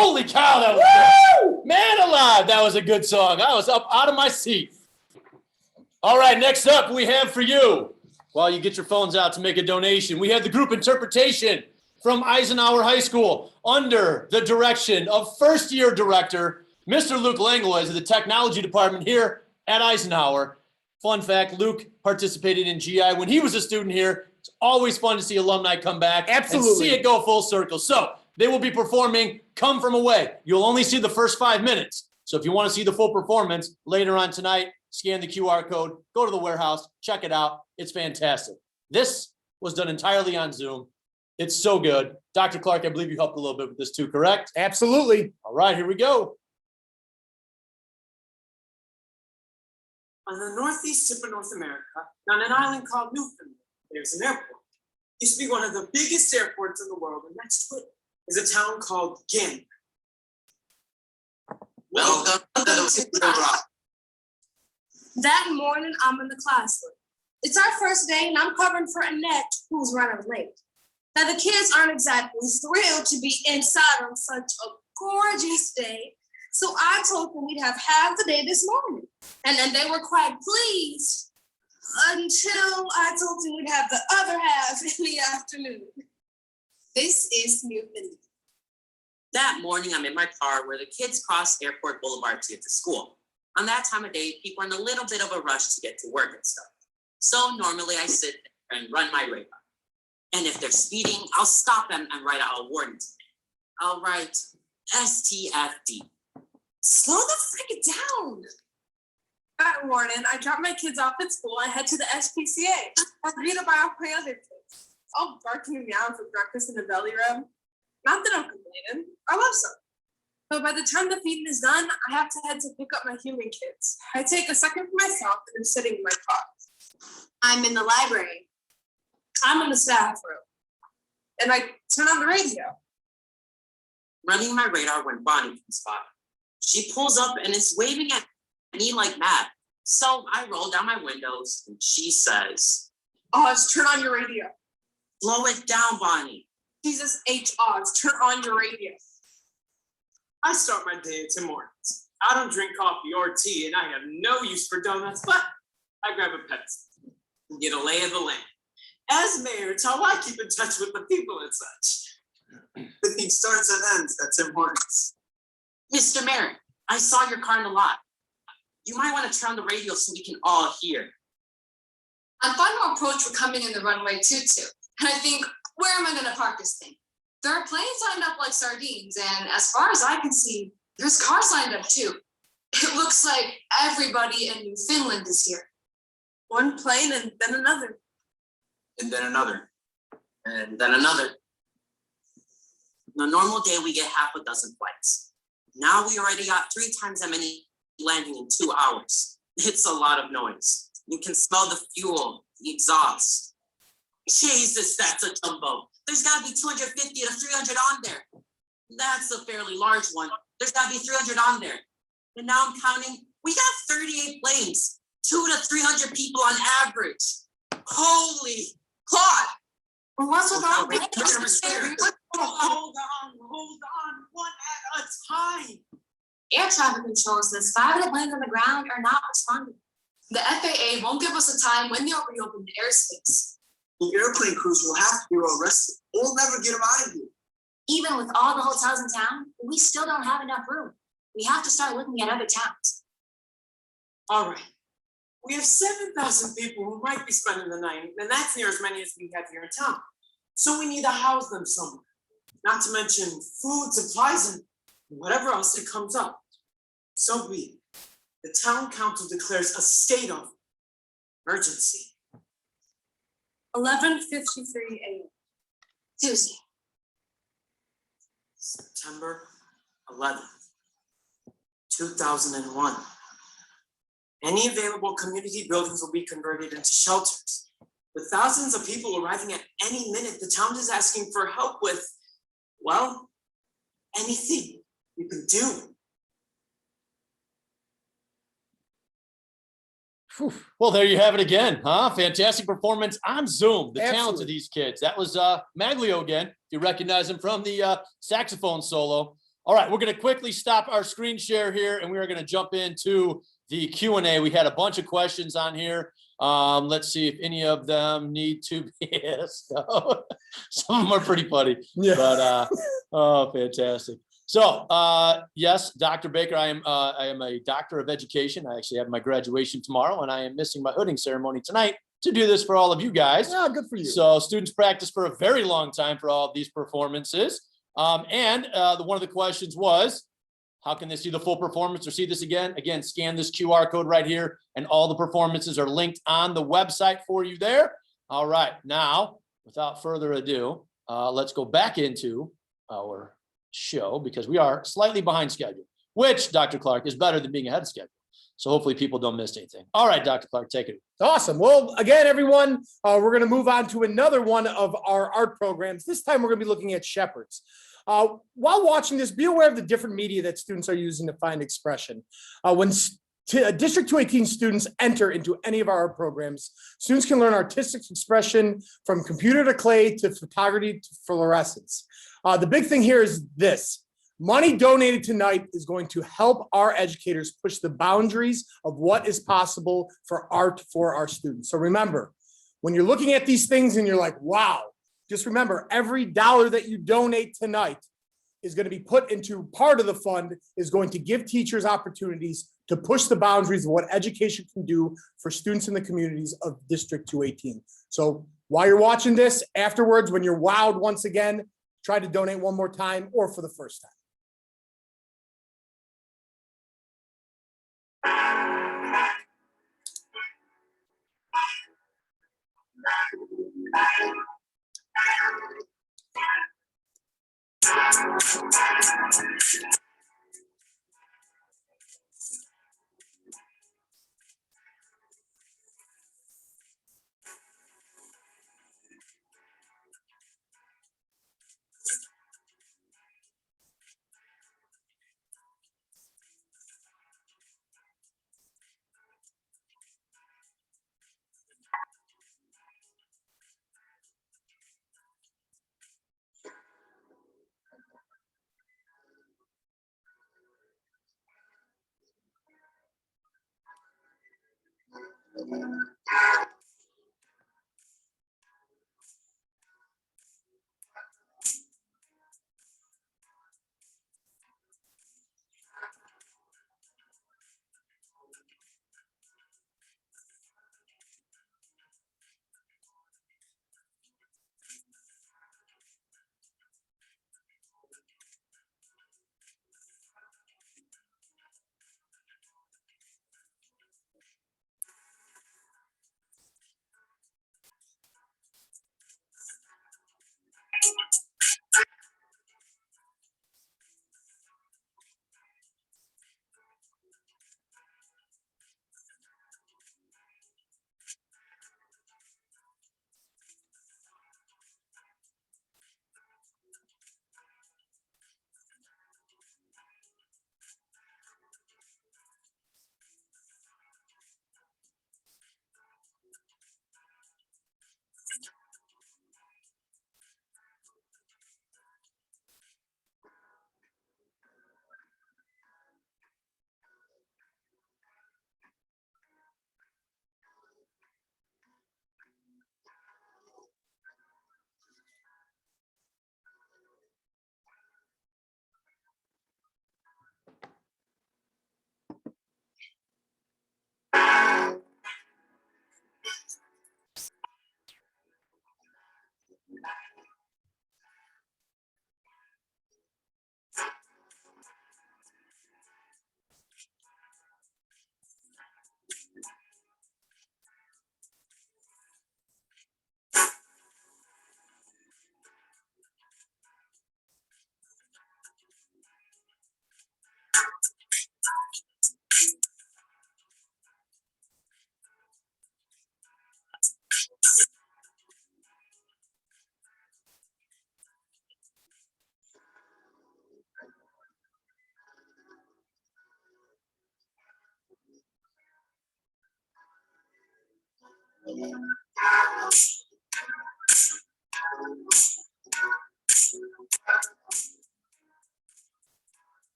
Holy cow, that was good. Man alive, that was a good song. I was up out of my seat. All right, next up we have for you, while you get your phones out to make a donation, we have the group interpretation from Eisenhower High School under the direction of first-year director, Mr. Luke Langlois of the technology department here at Eisenhower. Fun fact, Luke participated in GI when he was a student here. It's always fun to see alumni come back Absolutely. and see it go full circle. So they will be performing Come From Away. You'll only see the first 5 minutes. So if you want to see the full performance later on tonight, scan the QR code, go to the warehouse, check it out. It's fantastic. This was done entirely on Zoom. It's so good. Dr. Clark, I believe you helped a little bit with this too, correct? Absolutely. All right, here we go. On the northeast tip of North America, on an island called Newfoundland, there's an airport. It used to be one of the biggest airports in the world, and next to it is a town called Gin. Welcome to the rock. That morning, I'm in the classroom. It's our first day, and I'm covering for Annette, who's running late. Now, the kids aren't exactly thrilled to be inside on such a gorgeous day, so I told them we'd have half the day this morning. And then they were quite pleased until I told them we'd have the other half in the afternoon. This is Newfoundland. That morning, I'm in my car where the kids cross Airport Boulevard to get to school. On that time of day, people are in a little bit of a rush to get to work and stuff. So normally I sit there and run my radar. And if they're speeding, I'll stop them and write out a warning to them. I'll write STFD. Slow the frick down. That morning, I drop my kids off at school and head to the SPCA. I read about my other kids. All barking and meowing for breakfast in the belly rub. Not that I'm complaining. I love some. But by the time the feeding is done, I have to head to pick up my human kids. I take a second for myself and I'm sitting in my car. I'm in the library. I'm in the staff room. And I turn on the radio. Running my radar when Bonnie comes by. She pulls up and is waving at me like mad. So I roll down my windows and she says, Oz, turn on your radio. "Slow it down, Bonnie." Jesus H. Oz, turn on your radio. I start my day at Tim Hortons. I don't drink coffee or tea, and I have no use for donuts, but I grab a Pepsi and get a lay of the land. As mayor, it's how I keep in touch with the people and such. Everything starts and ends at Tim Hortons. "Mr. Mayor, I saw your car in the lot. You might want to turn on the radio so we can all hear." On final approach, we're coming in the runway 22. And I think, where am I going to park this thing? There are planes lined up like sardines, and as far as I can see, there's cars lined up too. It looks like everybody in New Finland is here. One plane and then another. And then another. And then another. On a normal day, we get half a dozen flights. Now we already got 3 times that many landing in 2 hours. It's a lot of noise. You can smell the fuel, the exhaust. Jesus, that's a jumbo. There's gotta be 250 to 300 on there. That's a fairly large one. There's gotta be 300 on there. And now I'm counting, we got 38 planes, 200 to 300 people on average. Holy God. Well, what's with all Wait, that? Hold on, one at a time. Air traffic control says 5 of the planes on the ground are not responding. The FAA won't give us a time when they'll reopen the airspace. The airplane crews will have to be arrested. We'll never get them out of here. Even with all the hotels in town, we still don't have enough room. We have to start looking at other towns. All right. We have 7,000 people who might be spending the night, and that's near as many as we have here in town. So we need to house them somewhere. Not to mention food, supplies, and whatever else that comes up. So be it. The town council declares a state of emergency. 11:53 a.m. Tuesday. September 11th, 2001. Any available community buildings will be converted into shelters. With thousands of people arriving at any minute, the town is asking for help with, well, anything you can do. Well, there you have it again, huh? Fantastic performance on Zoom. The talent of Absolutely. these kids. That was Maglio again. If you recognize him from the saxophone solo. All right, we're going to quickly stop our screen share here, and we are going to jump into the Q&A. We had a bunch of questions on here. Let's see if any of them need to be asked. Some of them are pretty funny, Yeah. but oh, fantastic. So yes, Dr. Baker, I am a doctor of education. I actually have my graduation tomorrow, and I am missing my hooding ceremony tonight to do this for all of you guys. Yeah, good for you. So students practice for a very long time for all of these performances. One of the questions was, how can they see the full performance or see this again? Again, scan this QR code right here, and all the performances are linked on the website for you there. All right, now, without further ado, let's go back into our show, because we are slightly behind schedule, which, Dr. Clark, is better than being ahead of schedule. So hopefully people don't miss anything. All right, Dr. Clark, take it. Awesome. Well, again, everyone, we're going to move on to another one of our art programs. This time we're going to be looking at Shepard's. While watching this, be aware of the different media that students are using to find expression. When District 218 students enter into any of our art programs, students can learn artistic expression from computer to clay to photography to fluorescence. The big thing here is this. Money donated tonight is going to help our educators push the boundaries of what is possible for art for our students. So remember, when you're looking at these things and you're like, wow, just remember, every dollar that you donate tonight is going to be put into part of the fund, is going to give teachers opportunities to push the boundaries of what education can do for students in the communities of District 218. So while you're watching this, afterwards, when you're wowed once again, try to donate one more time or for the first time.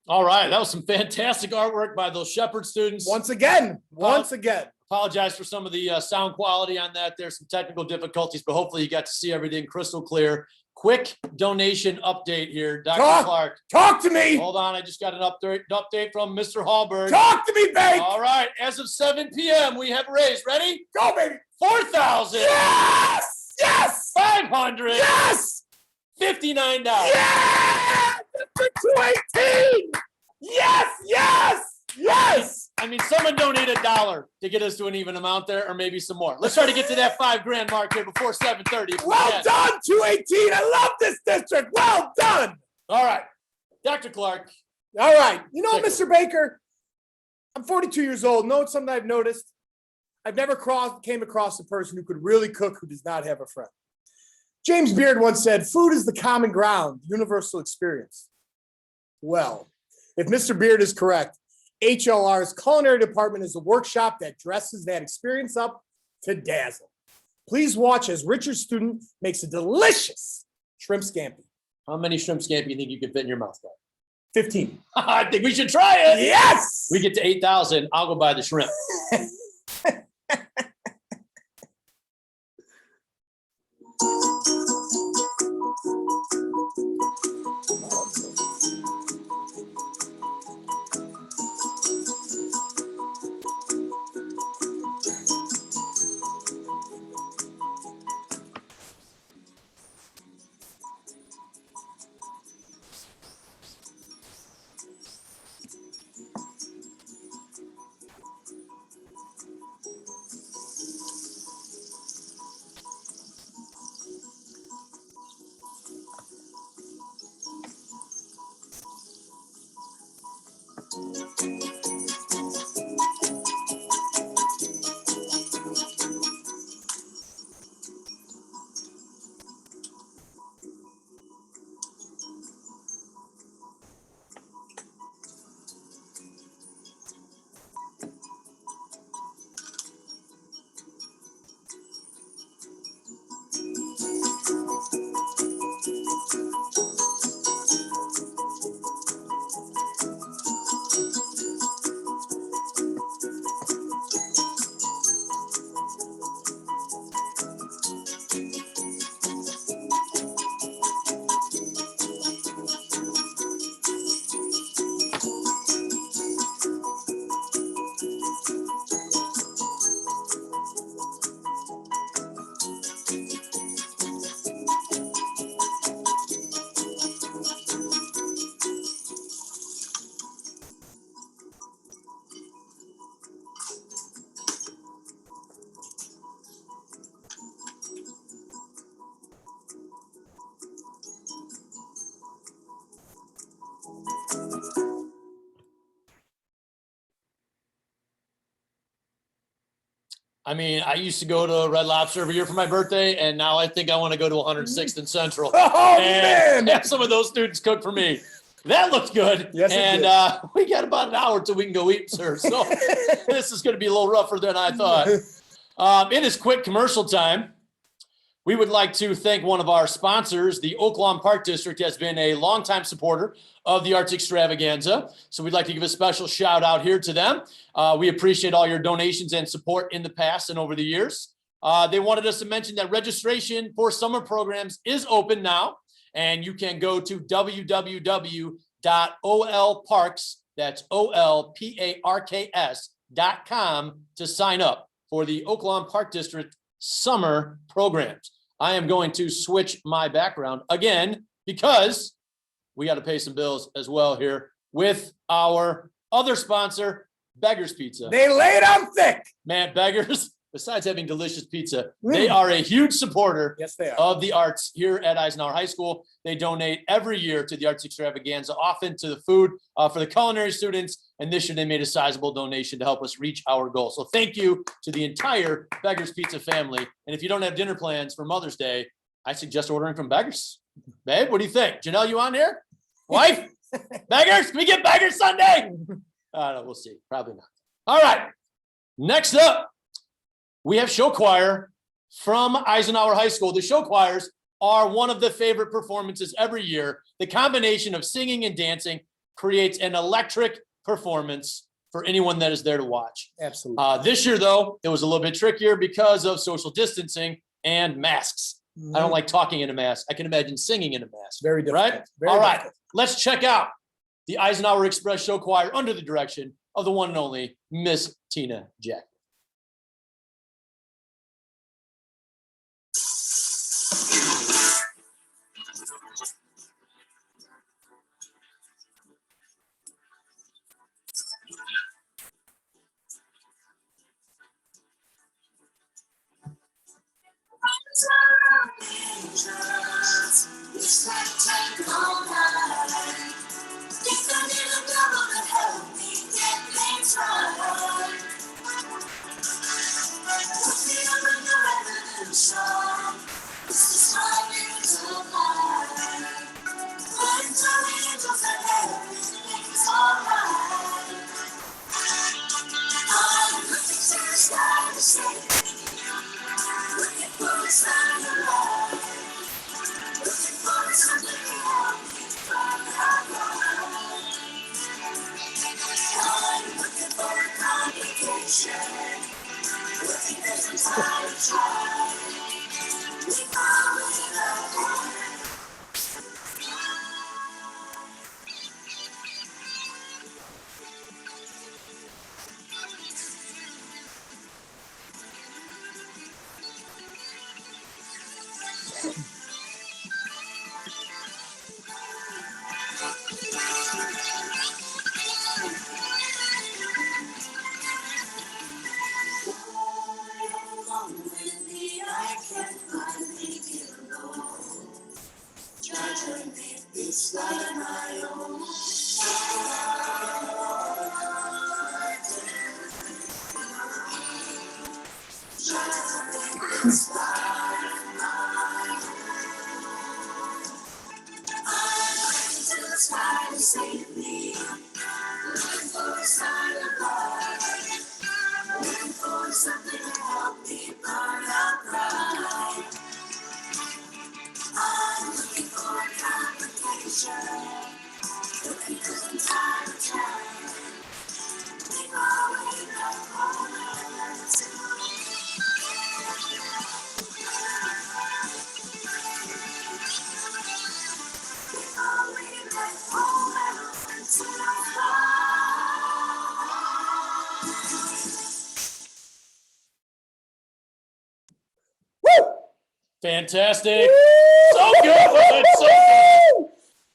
All right, that was some fantastic artwork by those Shepard students. Once again. Apologize for some of the sound quality on that. There's some technical difficulties, but hopefully you got to see everything crystal clear. Quick donation update here, Dr. Clark. Talk to me. Hold on, I just got an update from Mr. Hallberg. Talk to me, babe. All right, as of 7 p.m., we have raised, ready? Go, baby. 4,000. Yes. Yes. 500. Yes. $59. Yeah. For 218. Yes. Yes. Yes. I mean, someone donate $1 to get us to an even amount there, or maybe some more. Let's try to get to that $5,000 mark here before 7:30. Well done, 218. I love this district. Well done. All right, Dr. Clark. All right. You know, Take it. Mr. Baker, I'm 42 years old. Know something I've noticed? I've never came across a person who could really cook who does not have a friend. James Beard once said, food is the common ground, universal experience. Well, if Mr. Beard is correct, HLR's culinary department is a workshop that dresses that experience up to dazzle. Please watch as Richard's student makes a delicious shrimp scampi. How many shrimp scampi do you think you can fit in your mouth, guy? 15. I think we should try it. Yes! We get to 8,000. I'll go buy the shrimp. I mean, I used to go to Red Lobster every year for my birthday, and now I think I want to go to 106th and Central. Oh, and man. have some of those students cook for me. That looks good. Yes, it and did. We got about an hour till we can go eat, sir. So this is going to be a little rougher than I thought. It is quick commercial time. We would like to thank one of our sponsors. The Oak Lawn Park District has been a longtime supporter of the Arts Extravaganza. So we'd like to give a special shout out here to them. We appreciate all your donations and support in the past and over the years. They wanted us to mention that registration for summer programs is open now, and you can go to www.olparks, that's OLPARKS.com to sign up for the Oak Lawn Park District summer programs. I am going to switch my background again because we got to pay some bills as well here with our other sponsor, Beggar's Pizza. They lay it on thick. Man, Beggars, besides having delicious pizza, they are a huge supporter Yes, they are. of the arts here at Eisenhower High School. They donate every year to the Arts Extravaganza, often to the food for the culinary students. And this year they made a sizable donation to help us reach our goal. So thank you to the entire Beggar's Pizza family. And if you don't have dinner plans for Mother's Day, I suggest ordering from Beggars. Babe, what do you think? Janelle, you on here? Wife? Beggars? Can we get Beggars Sunday? No, we'll see. Probably not. All right. Next up, we have show choir from Eisenhower High School. The show choirs are one of the favorite performances every year. The combination of singing and dancing creates an electric performance for anyone that is there to watch. Absolutely. This year, though, it was a little bit trickier because of social distancing and masks. I don't like talking in a mask. I can imagine singing in a mask. Very difficult. Right? Very All right, difficult. let's check out the Eisenhower Express Show Choir under the direction of the one and only Miss Tina Jack. Fantastic. So good. So good.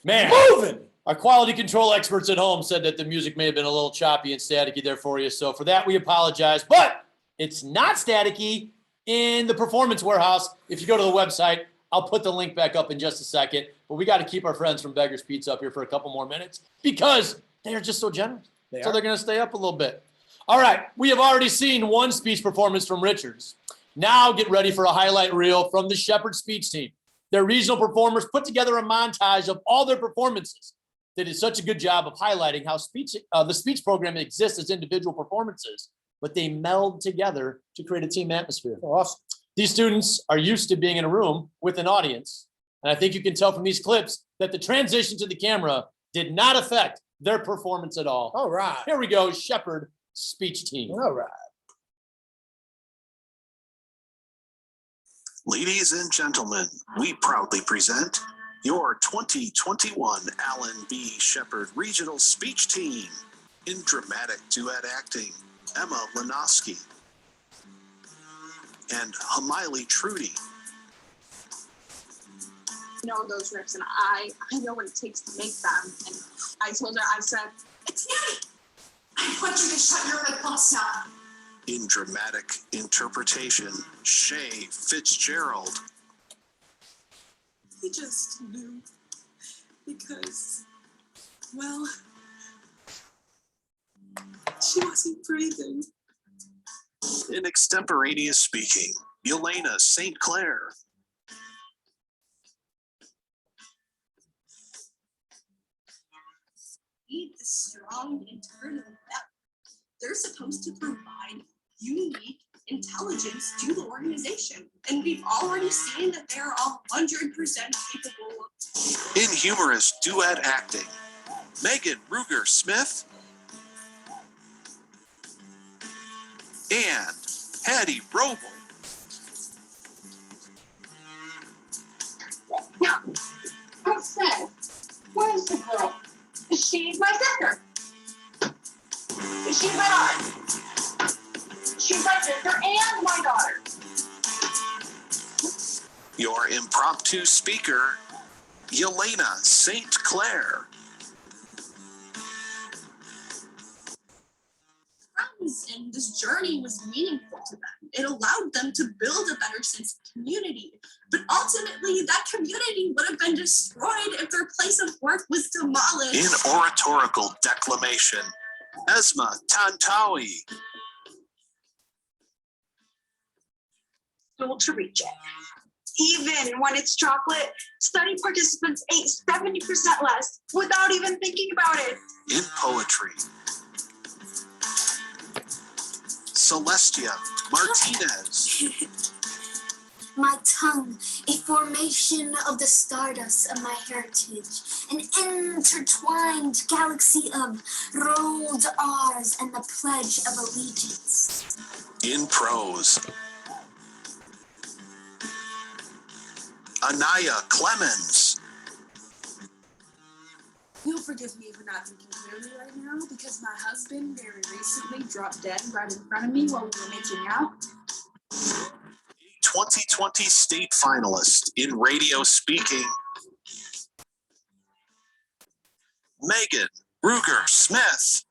Man, Moving. our quality control experts at home said that the music may have been a little choppy and staticky there for you. So for that, we apologize. But it's not staticky in the performance warehouse. If you go to the website, I'll put the link back up in just a second. But we got to keep our friends from Beggar's Pizza up here for a couple more minutes because they are just so generous. So they're going to stay up a little bit. All right. We have already seen one speech performance from Richards. Now get ready for a highlight reel from the Shepard speech team. Their regional performers put together a montage of all their performances. They did such a good job of highlighting how the speech program exists as individual performances, but they meld together to create a team atmosphere. Awesome. These students are used to being in a room with an audience, and I think you can tell from these clips that the transition to the camera did not affect their performance at all. All right. Here we go, Shepard speech team. All right. Ladies and gentlemen, we proudly present your 2021 Allen B. Shepard Regional Speech Team. In dramatic duet acting, Emma Lenoski and Hamiley Trudy. Know those riffs, and I know what it takes to make them. And I told her, I said, It's Yanni! I want you to shut your red boss now. In dramatic interpretation, Shay Fitzgerald. he just knew because, well, she wasn't breathing. In extemporaneous speaking, Yelena St. Clair. Need the strong internal depth. They're supposed to provide unique intelligence to the organization. And we've already seen that they're 100% capable of. In humorous duet acting, Megan Ruger Smith, and Patty Roble. Now, I said, where's the girl? She's my sister. She's my daughter. She's my sister and my daughter. Your impromptu speaker, Yelena St. Clair. And this journey was meaningful to them. It allowed them to build a better sense of community. But ultimately, that community would have been destroyed if their place of work was demolished. In oratorical declamation, Esma Tantawi. School to reach it. Even when it's chocolate, study participants ate 70% less without even thinking about it. In poetry, Celestia Martinez. My tongue, a formation of the stardust of my heritage, an intertwined galaxy of rolled R's and the Pledge of Allegiance. In prose, Anaya Clemens. You'll forgive me for not thinking clearly right now because my husband very recently dropped dead right in front of me while we were making out. 2020 state finalist in radio speaking, Megan Ruger Smith.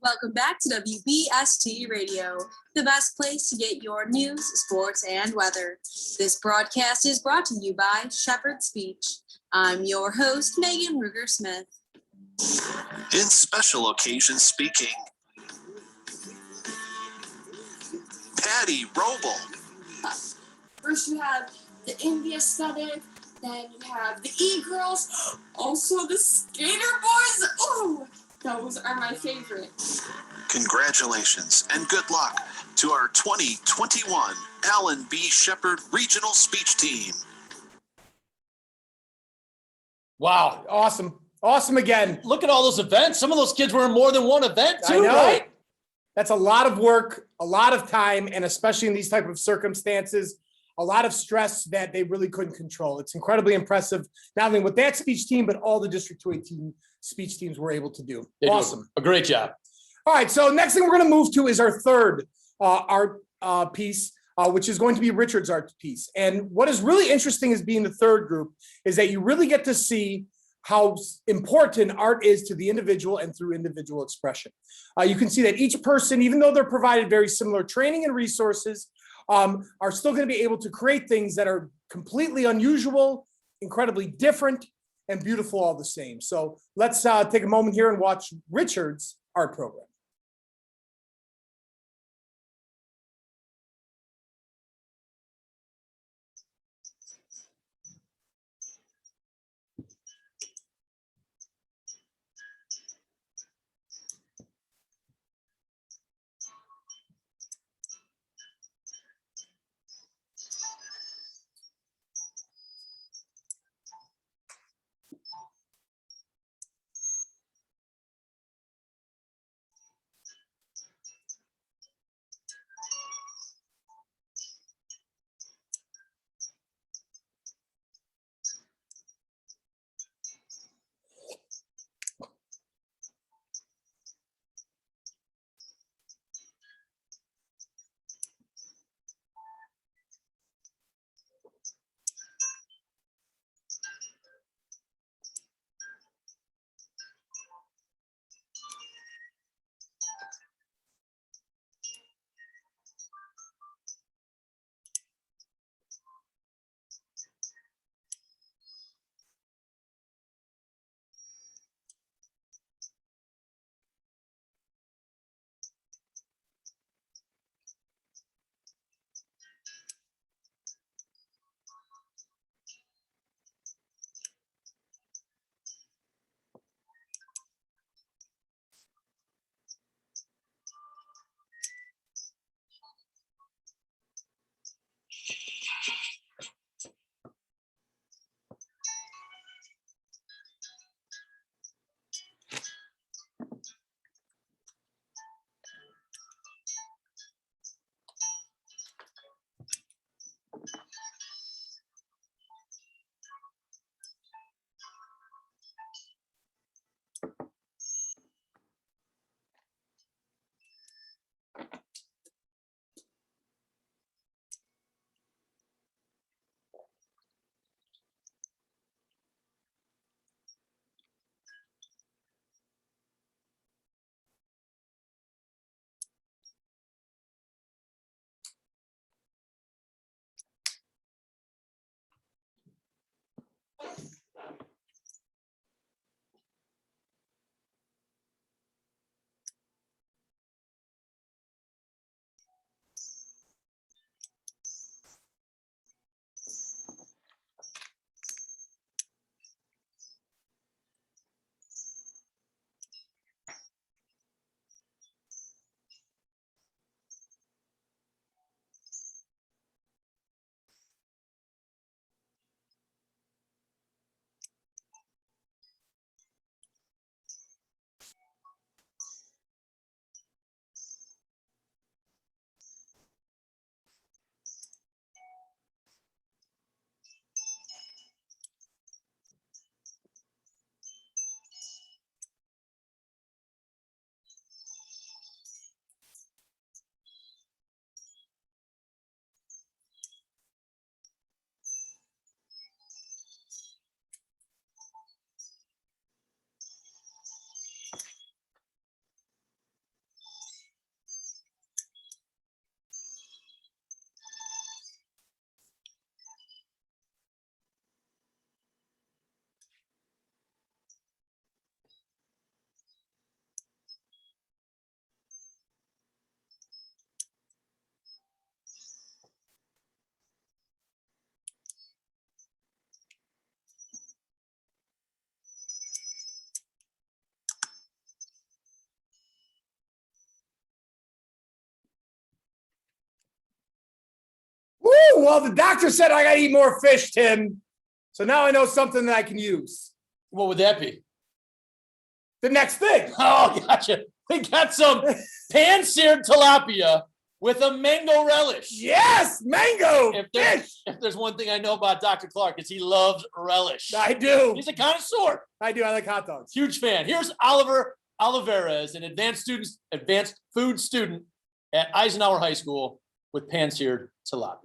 Welcome back to WBST Radio, the best place to get your news, sports, and weather. This broadcast is brought to you by Shepard Speech. I'm your host, Megan Ruger Smith. In special occasion speaking, Patty Roble. First you have the indie aesthetic, then you have the e-girls, also the skater boys. Ooh, those are my favorite. Congratulations and good luck to our 2021 Allen B. Shepard Regional Speech Team. Wow. Awesome. Awesome again. Look at all those events. Some of those kids were in more than one event I too, know. right? That's a lot of work, a lot of time, and especially in these type of circumstances, a lot of stress that they really couldn't control. It's incredibly impressive, not only with that speech team, but all the District 218 speech teams were able to do. They do Awesome. a great job. All right, so next thing we're going to move to is our third art piece, which is going to be Richard's art piece. And what is really interesting as being the third group is that you really get to see how important art is to the individual and through individual expression. You can see that each person, even though they're provided very similar training and resources, are still going to be able to create things that are completely unusual, incredibly different, and beautiful all the same. So let's take a moment here and watch Richard's art program. Oh, well, the doctor said I gotta eat more fish, Tim. So now I know something that I can use. What would that be? The next thing. Oh, gotcha. We got some pan-seared tilapia with a mango relish. Yes, mango If fish. there's one thing I know about Dr. Clark, is he loves relish. I do. He's a connoisseur. I do. I like hot dogs. Huge fan. Here's Oliver Oliveras, an advanced food student at Eisenhower High School with pan-seared tilapia.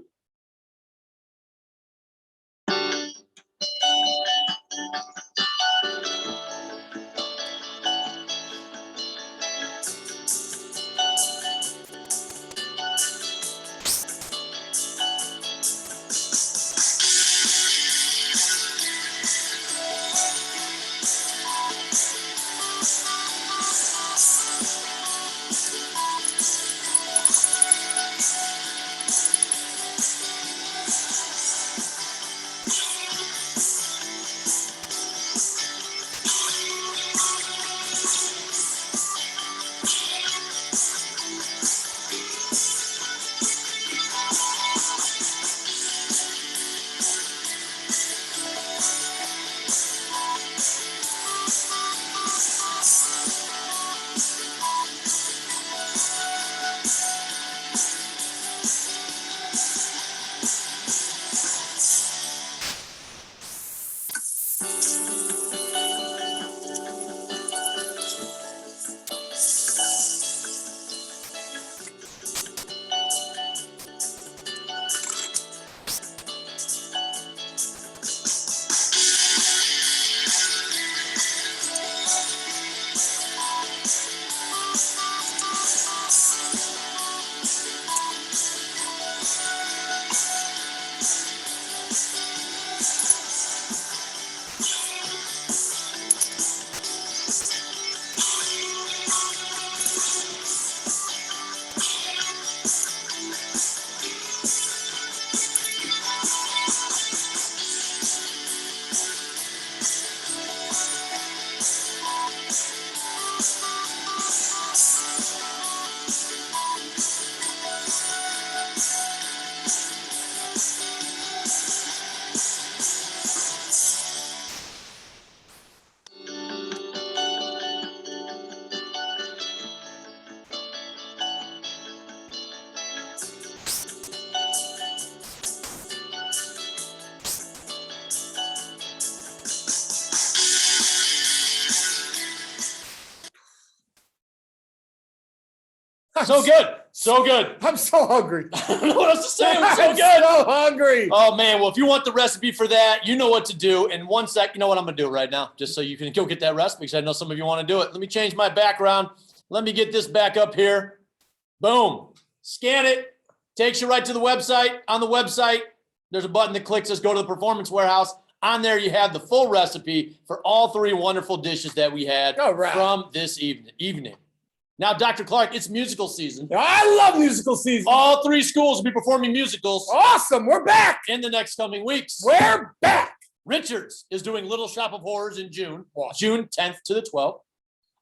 So good. So good. I'm so hungry. I don't know what else to say. It was so I'm good. so hungry. Oh, man. Well, if you want the recipe for that, you know what to do. In 1 sec, you know what I'm going to do right now, just so you can go get that recipe, because I know some of you want to do it. Let me change my background. Let me get this back up here. Boom. Scan it. Takes you right to the website. On the website, there's a button that clicks says go to the Performance Warehouse. On there, you have the full recipe for all 3 wonderful dishes that we had All right. from this evening. Now, Dr. Clark, it's musical season. I love musical season. All 3 schools will be performing musicals Awesome. We're back. in the next coming weeks. We're back. Richards is doing Little Shop of Horrors in June, June 10th to the 12th.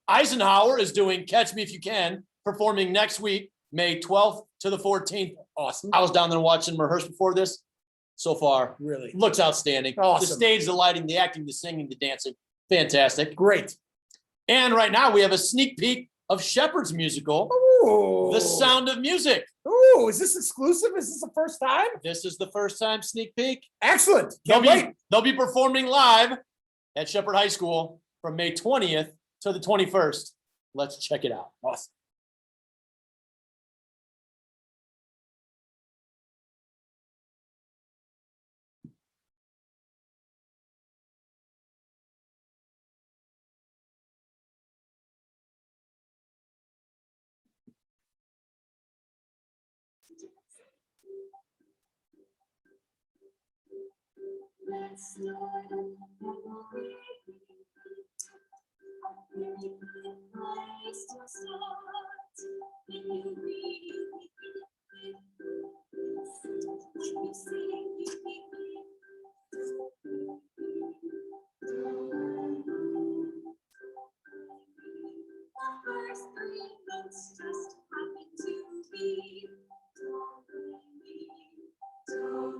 Eisenhower is doing Catch Me If You Can, performing next week, May 12th to the 14th. Awesome. I was down there watching them rehearse before this. So far, Really? looks outstanding. Awesome. The stage, the lighting, the acting, the singing, the dancing, fantastic. Great. And right now we have a sneak peek of Shepard's musical, Ooh. The Sound of Music. Ooh, is this exclusive? Is this the first time? This is the first time sneak peek. Excellent. They'll Can't wait. they'll be performing live at Shepard High School from May 20th to the 21st. Let's check it out. Awesome. Don't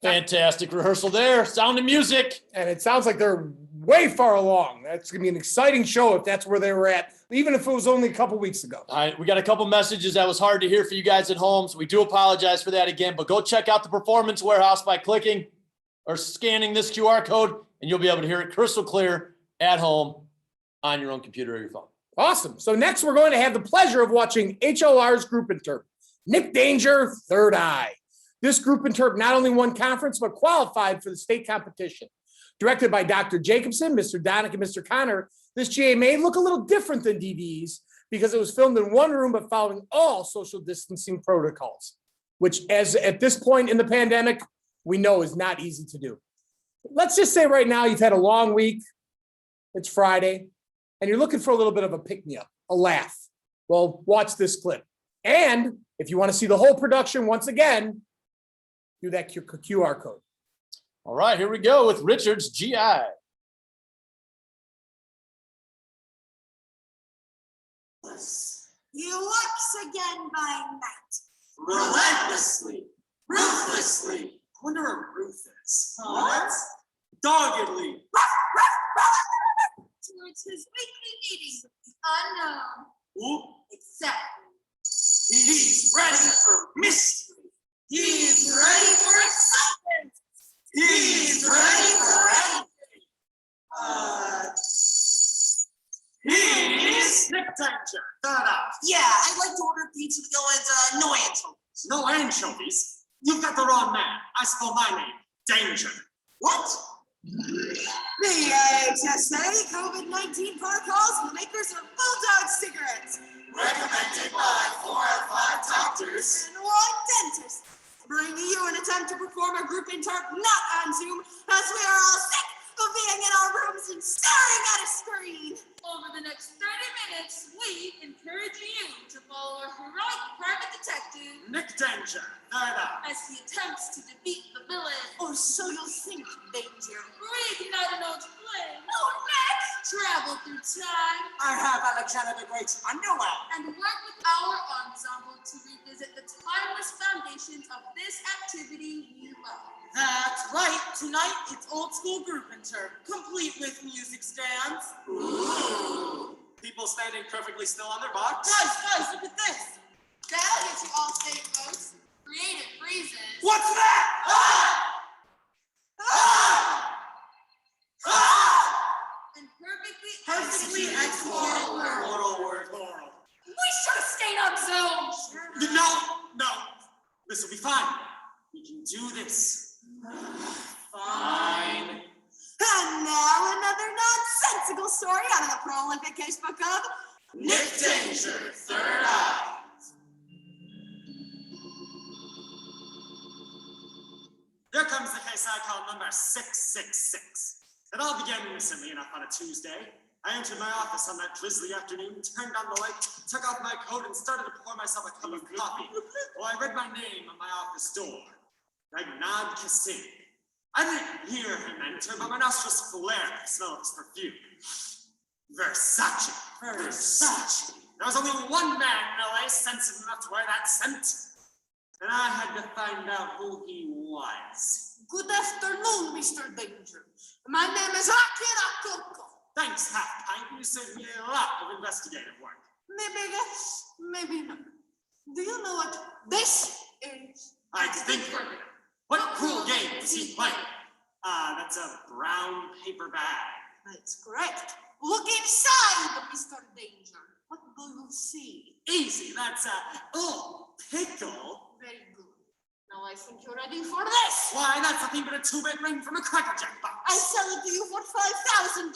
Fantastic rehearsal there. Sound and music. And it sounds like they're way far along. That's going to be an exciting show if that's where they were at, even if it was only a couple weeks ago. All right, we got a couple messages that was hard to hear for you guys at home, so we do apologize for that again, but go check out the Performance Warehouse by clicking or scanning this QR code, and you'll be able to hear it crystal clear at home on your own computer or your phone. Awesome. So next we're going to have the pleasure of watching HLR's group interp, Nick Danger, Third Eye. This group interp not only won conference, but qualified for the state competition. Directed by Dr. Jacobson, Mr. Donick, and Mr. Connor, this GA may look a little different than DVE's because it was filmed in one room, but following all social distancing protocols, which as at this point in the pandemic, we know is not easy to do. Let's just say right now you've had a long week. It's Friday, and you're looking for a little bit of a pick-me-up, a laugh. Well, watch this clip. And if you want to see the whole production once again, do that QR code. All right, here we go with Richard's GI. He works again by night. Relentlessly, ruthlessly. I wonder where Ruth is. What? Doggedly. Towards his weekly meetings with the unknown. Who? Exactly. He's ready for mystery. He's ready for excitement. He's ready for anything. He's Nick Danger. Yeah, I'd like to order pizza with no anchovies. No anchovies? You've got the wrong man. I spell my name. Danger. What? The CHSD COVID-19 protocols for the makers of Bulldog cigarettes. Recommended by 4 out of 5 doctors. And 1 dentist. Bringing you an attempt to perform a group interp not on Zoom, as we are all sick of being in our rooms and staring at a screen. Over the next 30 minutes, we encourage you to follow our heroic private detective Nick Danger. Third Eye. as he attempts to defeat the villain, Or so you'll think, Danger. reignite an old flame, Oh, Nick! travel through time, I have Alexander the Great's underwear. and work with our ensemble to revisit the timeless foundations of this activity we love. That's right. Tonight, it's old school group interp, complete with music stands. Ooh. People standing perfectly still on their box. Guys, look at this. That'll get you all state votes. Creative freezes. What's that? Ah! Ah! Ah! And perfectly Perfectly executed executed Moral word, moral. We should have stayed on Zoom. No. This will be fine. We can do this. Fine. And now another nonsensical story out of the prolific casebook of Nick Danger, Third Eye. comes the case I call number 666. It all began innocently enough on a Tuesday. I entered my office on that drizzly afternoon, turned on the light, took off my coat, and started to pour myself a cup of coffee. Well, I read my name on my office door. Ragnad Kassing. I didn't hear him enter, but my nostrils flared at the smell of his perfume. Versace. There was only one man in LA sensitive enough to wear that scent. And I had to find out who he was. Good afternoon, Mr. Danger. My name is Akira Coco. Thanks, Half Pint. You saved me a lot of investigative work. Maybe yes, maybe not. Do you know what this is? I think we're gonna. What cruel game does he play? That's a brown paper bag. That's correct. Look inside, Mr. Danger. What do you see? Easy, that's oh, pickle. Very good. Now I think you're ready for this. Why, that's nothing but a 2-bit ring from a Cracker Jack box. I sell it to you for $5,000.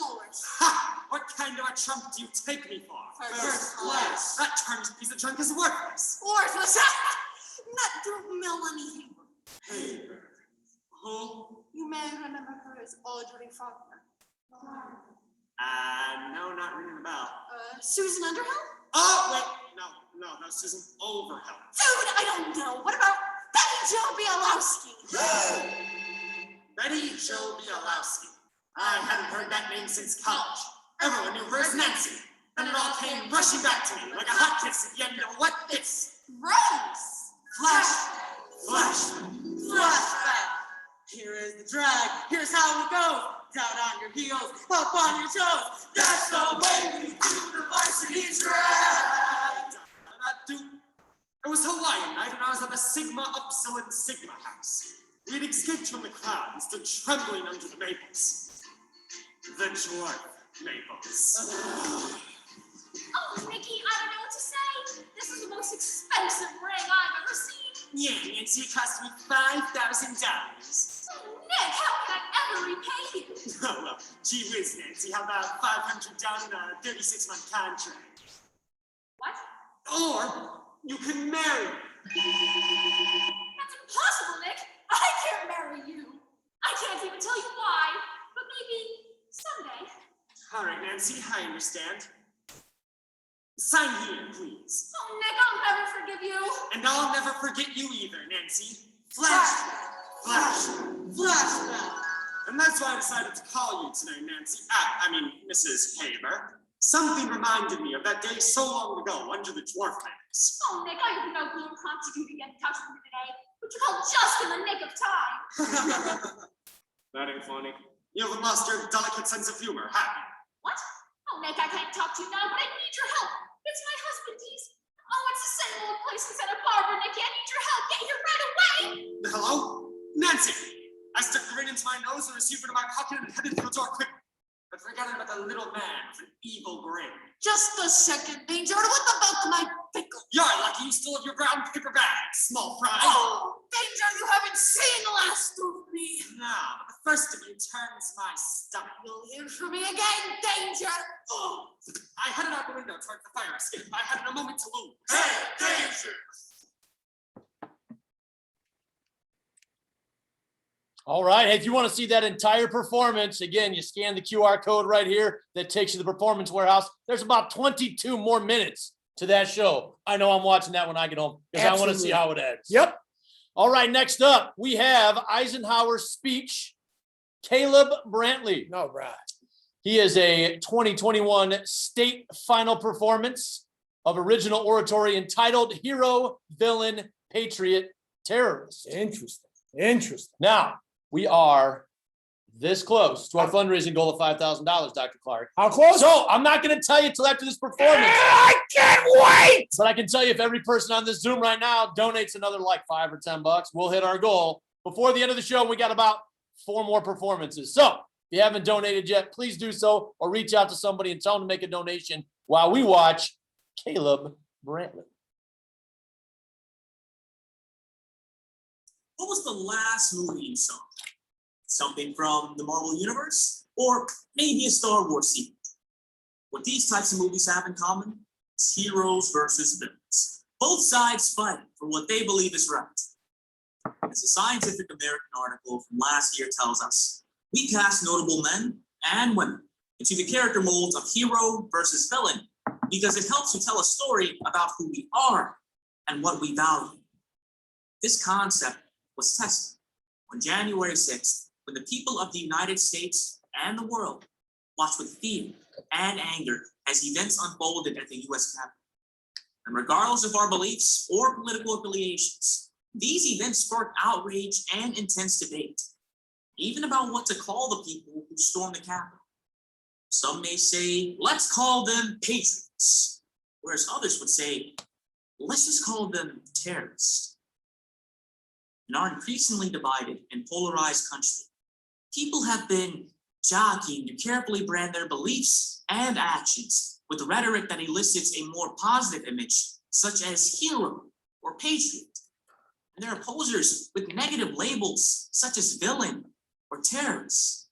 Ha! What kind of a trunk do you take me for? First class. That turns piece of junk is worthless. Worthless. Not to Melanie Haber. Haber. Who? You may remember her as Audrey Faulkner. No, not ringing a bell. Susan Underhill? Oh, wait, no, Susan Overhill. Dude, I don't know. What about Betty Jo Bielowski? Betty Jo Bielowski. I hadn't heard that name since college. Everyone knew her as Nancy. Then it all came rushing back to me like a hot kiss at the end of what this? Rose! Flashback. Here is the drag. Here's how it goes. Down on your heels, up on your toes. That's the way we do the varsity drag. It was Hawaiian night, and I was at the Sigma Upsilon Sigma house. We had escaped from the crowd and stood trembling under the maples. The dwarf maples. Oh, Nikki, I don't know what to say. This is the most expensive ring I've ever seen. Yeah, Nancy, it cost me $5,000. Oh, Nick, how can I ever repay you? Oh, well, gee whiz, Nancy, how about $500 down in a 36-month contract? What? Or you can marry me. That's impossible, Nick. I can't marry you. I can't even tell you why, but maybe someday. All right, Nancy, I understand. Sign here, please. Oh, Nick, I'll never forgive you. And I'll never forget you either, Nancy. Flashback. And that's why I decided to call you today, Nancy. Mrs. Haber. Something reminded me of that day so long ago under the dwarf lamps. Oh, Nick, I didn't know who prompted you to get in touch with me today, but you called just in the nick of time. That ain't funny. You haven't lost your delicate sense of humor, have you? What? Oh, Nick, I can't talk to you now, but I need your help. It's my husband, he's... Oh, it's the same old place in Santa Barbara, Nicky. I need your help. Get here right away. Hello? Nancy! I stuck the ring into my nose and received it in my pocket and headed for the door quick. But forgetting about the little man with an evil grin. Just a second, Danger. What about my pickle? You're lucky you still have your brown paper bag, small fry. Oh, Danger, you haven't seen the last of me. No, but the first of you turns my stomach. You'll hear from me again, Danger. Oh, I headed out the window towards the fire escape. I hadn't a moment to lose. Hey, Danger! All right. If you want to see that entire performance, again, you scan the QR code right here that takes you to the Performance Warehouse. There's about 22 more minutes to that show. I know I'm watching that when I get home because I want to see how it ends. Yep. All right. Next up, we have Eisenhower's speech, Caleb Brantley. All right. He is a 2021 state final performance of original oratory entitled Hero, Villain, Patriot, Terrorist. Interesting. Now, we are this close to our fundraising goal of $5,000, Dr. Clark. How close? So I'm not going to tell you till after this performance. I can't wait. But I can tell you if every person on this Zoom right now donates another like $5 or $10, we'll hit our goal. Before the end of the show, we got about 4 more performances. So if you haven't donated yet, please do so or reach out to somebody and tell them to make a donation while we watch Caleb Brantley. What was the last movie you saw? Something from the Marvel Universe? Or maybe a Star Wars sequel? What these types of movies have in common is heroes versus villains. Both sides fighting for what they believe is right. As a Scientific American article from last year tells us, we cast notable men and women into the character molds of hero versus villain because it helps to tell a story about who we are and what we value. This concept was tested on January 6th when the people of the United States and the world watched with fear and anger as events unfolded at the US Capitol. And regardless of our beliefs or political affiliations, these events sparked outrage and intense debate, even about what to call the people who stormed the Capitol. Some may say, let's call them patriots, whereas others would say, let's just call them terrorists. In our increasingly divided and polarized country, people have been jockeying to carefully brand their beliefs and actions with rhetoric that elicits a more positive image, such as hero or patriot. And their opposers with negative labels, such as villain or terrorist.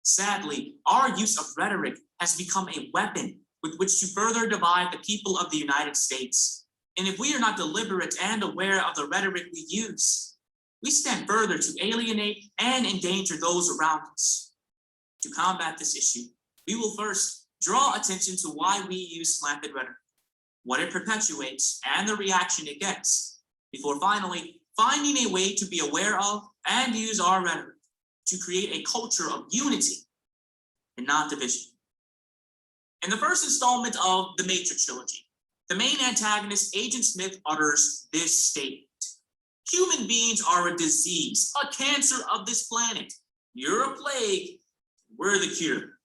Sadly, our use of rhetoric has become a weapon with which to further divide the people of the United States. And if we are not deliberate and aware of the rhetoric we use, we stand further to alienate and endanger those around us. To combat this issue, we will first draw attention to why we use slanted rhetoric, what it perpetuates, and the reaction it gets, before finally finding a way to be aware of and use our rhetoric to create a culture of unity and not division. In the first installment of the Matrix trilogy, the main antagonist, Agent Smith, utters this statement: human beings are a disease, a cancer of this planet. You're a plague, we're the cure.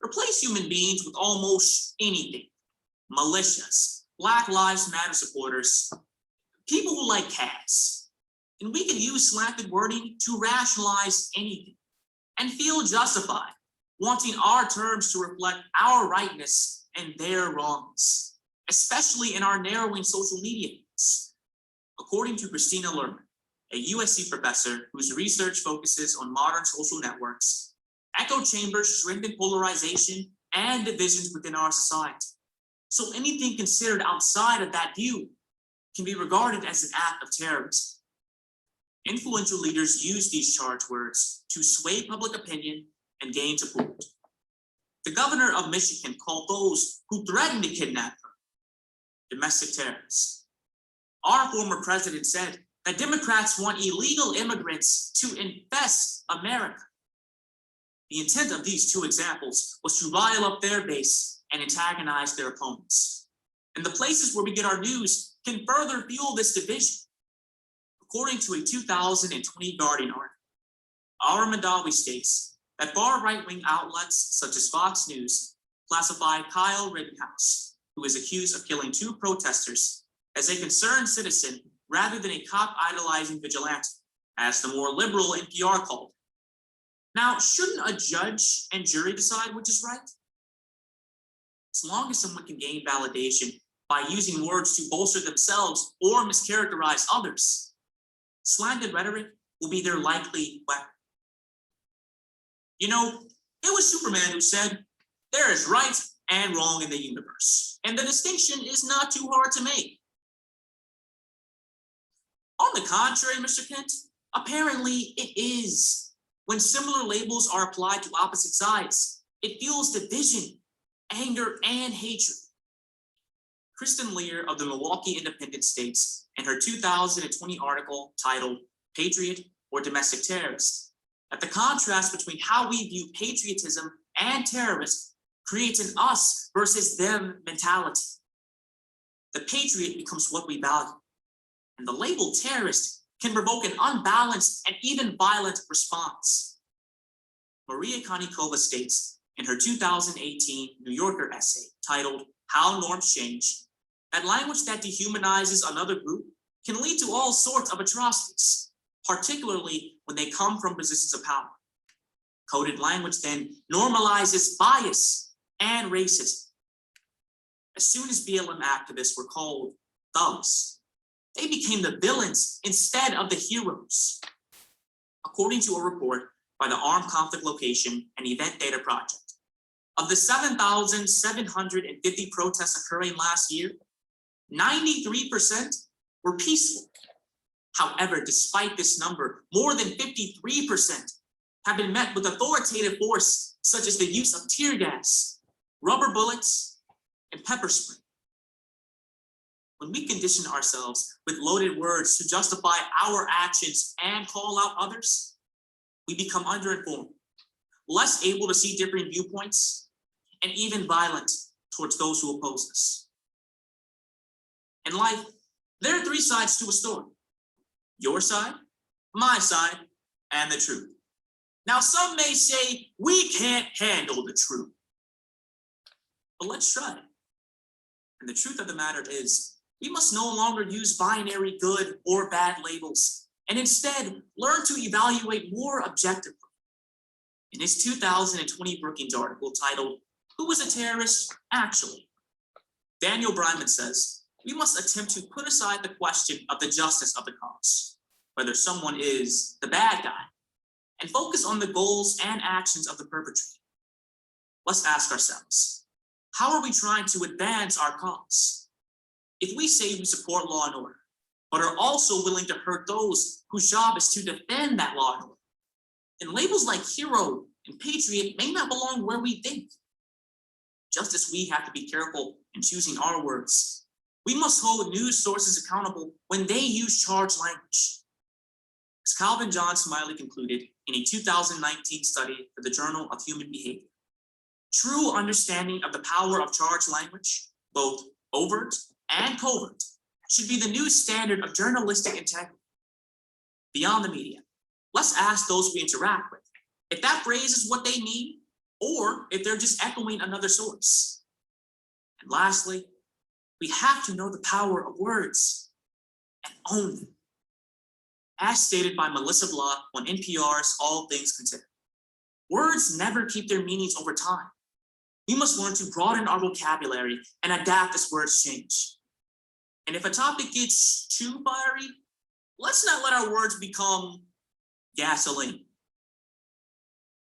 Replace human beings with almost anything. Militias, Black Lives Matter supporters, people who like cats. And we can use slanted wording to rationalize anything and feel justified, wanting our terms to reflect our rightness and their wrongness, especially in our narrowing social media use. According to Christina Lerman, a USC professor whose research focuses on modern social networks, echo chambers strengthen polarization and divisions within our society. So anything considered outside of that view can be regarded as an act of terrorism. Influential leaders use these charged words to sway public opinion and gain support. The governor of Michigan called those who threatened to kidnap her domestic terrorists. Our former president said that Democrats want illegal immigrants to infest America. The intent of these two examples was to rile up their base and antagonize their opponents. And the places where we get our news can further fuel this division. According to a 2020 Guardian article, Ara Madawi states that far right-wing outlets such as Fox News classify Kyle Rittenhouse, who is accused of killing 2 protesters, as a concerned citizen rather than a cop-idolizing vigilante, as the more liberal NPR called it. Now, shouldn't a judge and jury decide which is right? As long as someone can gain validation by using words to bolster themselves or mischaracterize others, slanted rhetoric will be their likely weapon. You know, it was Superman who said, there is right and wrong in the universe, and the distinction is not too hard to make. On the contrary, Mr. Kent, apparently it is. When similar labels are applied to opposite sides, it fuels division, anger, and hatred. Kristen Lear of the Milwaukee Independent states in her 2020 article titled Patriot or Domestic Terrorist, that the contrast between how we view patriotism and terrorism creates an us versus them mentality. The patriot becomes what we value, and the label terrorist can provoke an unbalanced and even violent response. Maria Konnikova states in her 2018 New Yorker essay titled How Norms Change, that language that dehumanizes another group can lead to all sorts of atrocities, particularly when they come from positions of power. Coded language then normalizes bias and racism. As soon as BLM activists were called thugs, they became the villains instead of the heroes. According to a report by the Armed Conflict Location and Event Data Project, of the 7,750 protests occurring last year, 93% were peaceful. However, despite this number, more than 53% have been met with authoritative force, such as the use of tear gas, rubber bullets, and pepper spray. When we condition ourselves with loaded words to justify our actions and call out others, we become underinformed, less able to see different viewpoints, and even violent towards those who oppose us. In life, there are three sides to a story: your side, my side, and the truth. Now, some may say we can't handle the truth, but let's try it. And the truth of the matter is, we must no longer use binary good or bad labels, and instead learn to evaluate more objectively. In his 2020 Brookings article titled, "Who is a Terrorist Actually?" Daniel Bryman says, we must attempt to put aside the question of the justice of the cause, whether someone is the bad guy, and focus on the goals and actions of the perpetrator. Let's ask ourselves, how are we trying to advance our cause? If we say we support law and order, but are also willing to hurt those whose job is to defend that law and order, then labels like hero and patriot may not belong where we think. Just as we have to be careful in choosing our words, we must hold news sources accountable when they use charged language. As Calvin John Smiley concluded in a 2019 study for the Journal of Human Behavior, true understanding of the power of charged language, both overt and covert, should be the new standard of journalistic integrity. Beyond the media, let's ask those we interact with if that phrase is what they mean, or if they're just echoing another source. And lastly, we have to know the power of words and own them. As stated by Melissa Block on NPR's All Things Considered, words never keep their meanings over time. We must learn to broaden our vocabulary and adapt as words change. And if a topic gets too fiery, let's not let our words become gasoline.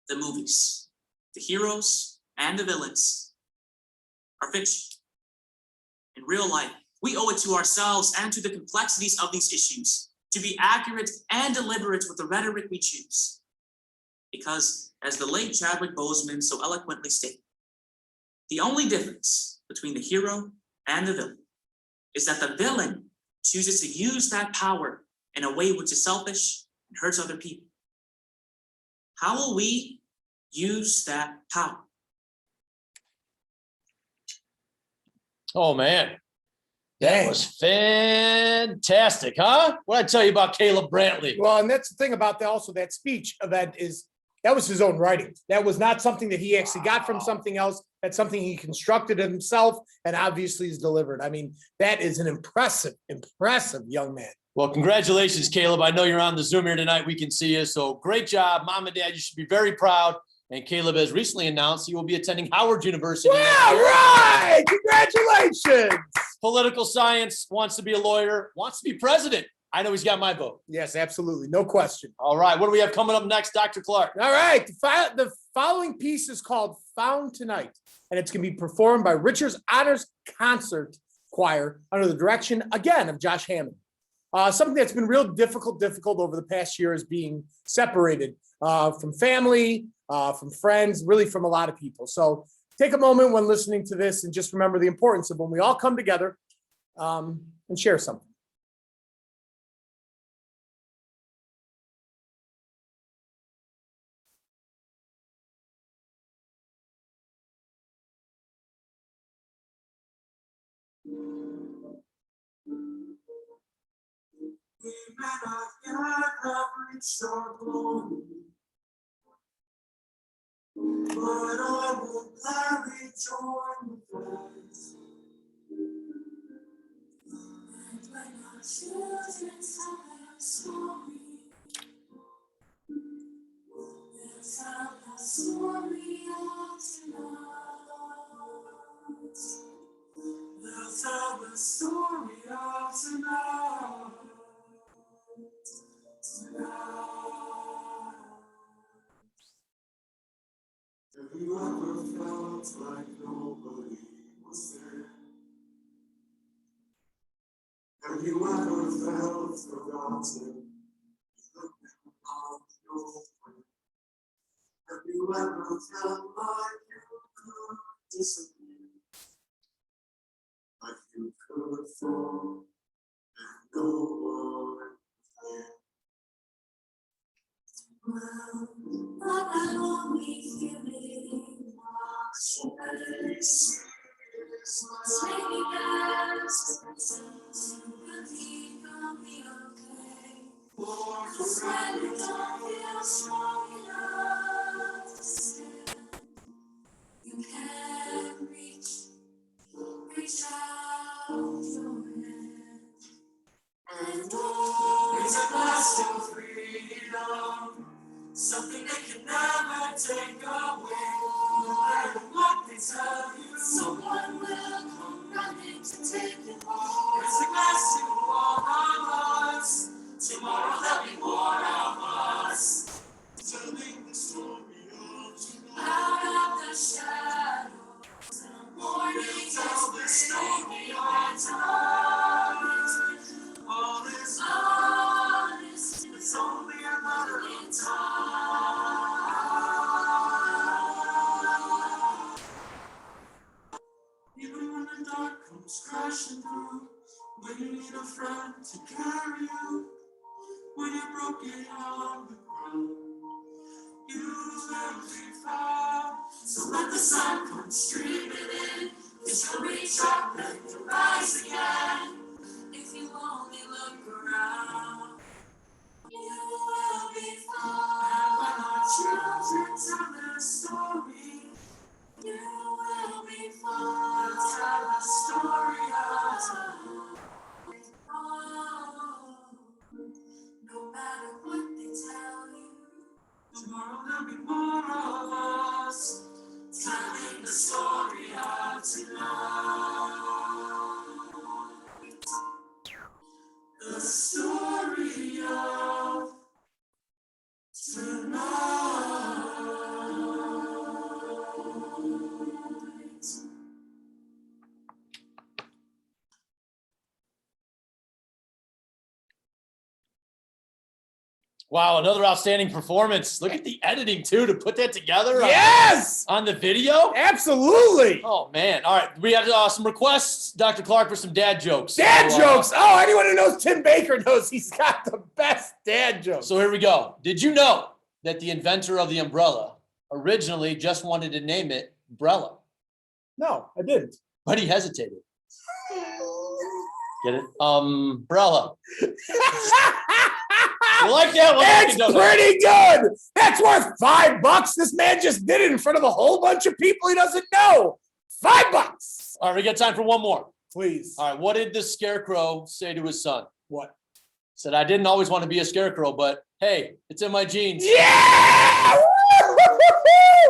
The movies, the heroes, and the villains are fiction. In real life, we owe it to ourselves and to the complexities of these issues to be accurate and deliberate with the rhetoric we choose. Because, as the late Chadwick Boseman so eloquently stated, the only difference between the hero and the villain is that the villain chooses to use that power in a way which is selfish and hurts other people. How will we use that power? Oh, man. That was fantastic, huh? What'd I tell you about Caleb Brantley? Well, and that's the thing about that also, that speech event is, that was his own writing. That was not something that he actually got from something else. That's something he constructed himself and obviously is delivered. I mean, that is an impressive young man. Well, congratulations, Caleb. I know you're on the Zoom here tonight. We can see you. So great job, Mom and Dad. You should be very proud. And Caleb has recently announced he will be attending Howard University. Yeah, right. Congratulations. Political science, wants to be a lawyer, wants to be president. I know he's got my vote. Yes, absolutely. No question. All right. What do we have coming up next, Dr. Clark? All right. The following piece is called Found Tonight, and it's going to be performed by Richards Honors Concert Choir under the direction, again, of Josh Hammond. Something that's been real difficult over the past year is being separated from family, from friends, really from a lot of people. So take a moment when listening to this and just remember the importance of when we all come together and share something. We may not yet have reached our glory, but I will gladly join the praise. And when our children tell their story, they'll tell the story of tonight. They'll tell the story of tonight. Have you ever felt like nobody was there? Have you ever felt forgotten? Have you ever felt like you could disappear? Like you could fall and go on again? Well, but I only feeling lost. Maybe that's sympathy gonna be okay. Cause when you don't feel strong enough to stand, you can reach out your hand. And It's a lasting freedom, something they can never take away. No matter what they tell you, someone will come running to take you home. it's a glass to all of us. Tomorrow there'll be more of us. Telling the story of tonight. Out of the shadows, the morning Tell the story of tonight. All is honest. it's only a matter of time. Even when the dark comes crashing through, when you need a friend to carry you, when you're broken on the ground, you will be found. So let the sun come streaming in, 'cause you'll reach up and you'll rise again. If you only look around, you will be found. And when our children tell their story, You will be they'll found. tell the story of tonight. Oh, no matter what they tell you. Tomorrow there'll be more of us telling the story of tonight. The story of tonight. Wow, another outstanding performance. Look at the editing too to put that together. Yes, On the video. absolutely. Oh man! All right, we had some requests, Dr. Clark, for some dad jokes. Dad So, jokes. Oh, anyone who knows Tim Baker knows he's got the best dad jokes. So here we go. Did you know that the inventor of the umbrella originally just wanted to name it Brella, No, I didn't. but he hesitated. Get it? Brella. You like that one? That's pretty good. That's worth $5. This man just did it in front of a whole bunch of people he doesn't know. $5. All right, we got time for one more. Please. All right, what did the scarecrow say to his son? What? Said, I didn't always want to be a scarecrow, but hey, it's in my genes. Yeah!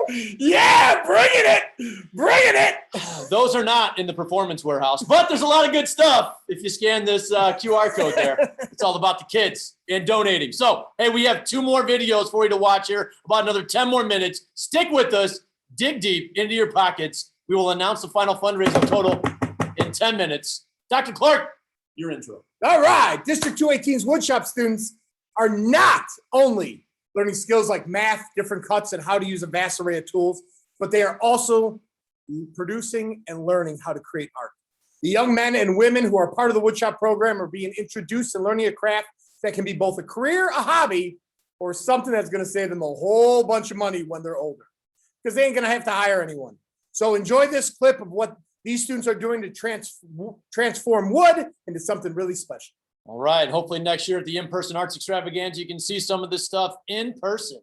Yeah, bringing it. Bringing it. Those are not in the performance warehouse, but there's a lot of good stuff if you scan this QR code there. It's all about the kids and donating. So, hey, we have 2 more videos for you to watch here, about another 10 more minutes. Stick with us. Dig deep into your pockets. We will announce the final fundraising total in 10 minutes. Dr. Clark, your intro. All right. District 218's woodshop students are not only learning skills like math, different cuts, and how to use a vast array of tools, but they are also producing and learning how to create art. The young men and women who are part of the woodshop program are being introduced and learning a craft that can be both a career, a hobby, or something that's going to save them a whole bunch of money when they're older, because they ain't going to have to hire anyone. So enjoy this clip of what these students are doing to transform wood into something really special. All right. Hopefully next year at the in-person Arts Extravaganza, you can see some of this stuff in person.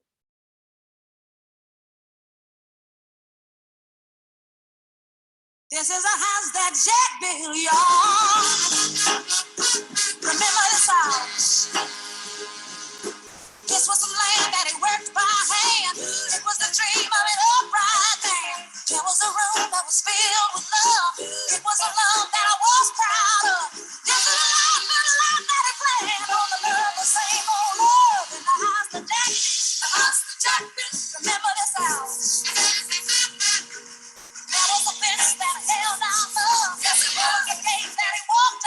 This is a house that Jack built, y'all. Remember this house? This was some land that he worked by hand. It was the dream of an upright man. There was a room that was filled with love. It was a love that I was proud of. This is a life that he planned on the love, the same old love in the house that Jack built. The house that Jack built. Remember this house? There was a fence that held our love. Yes, it was a gate that he walked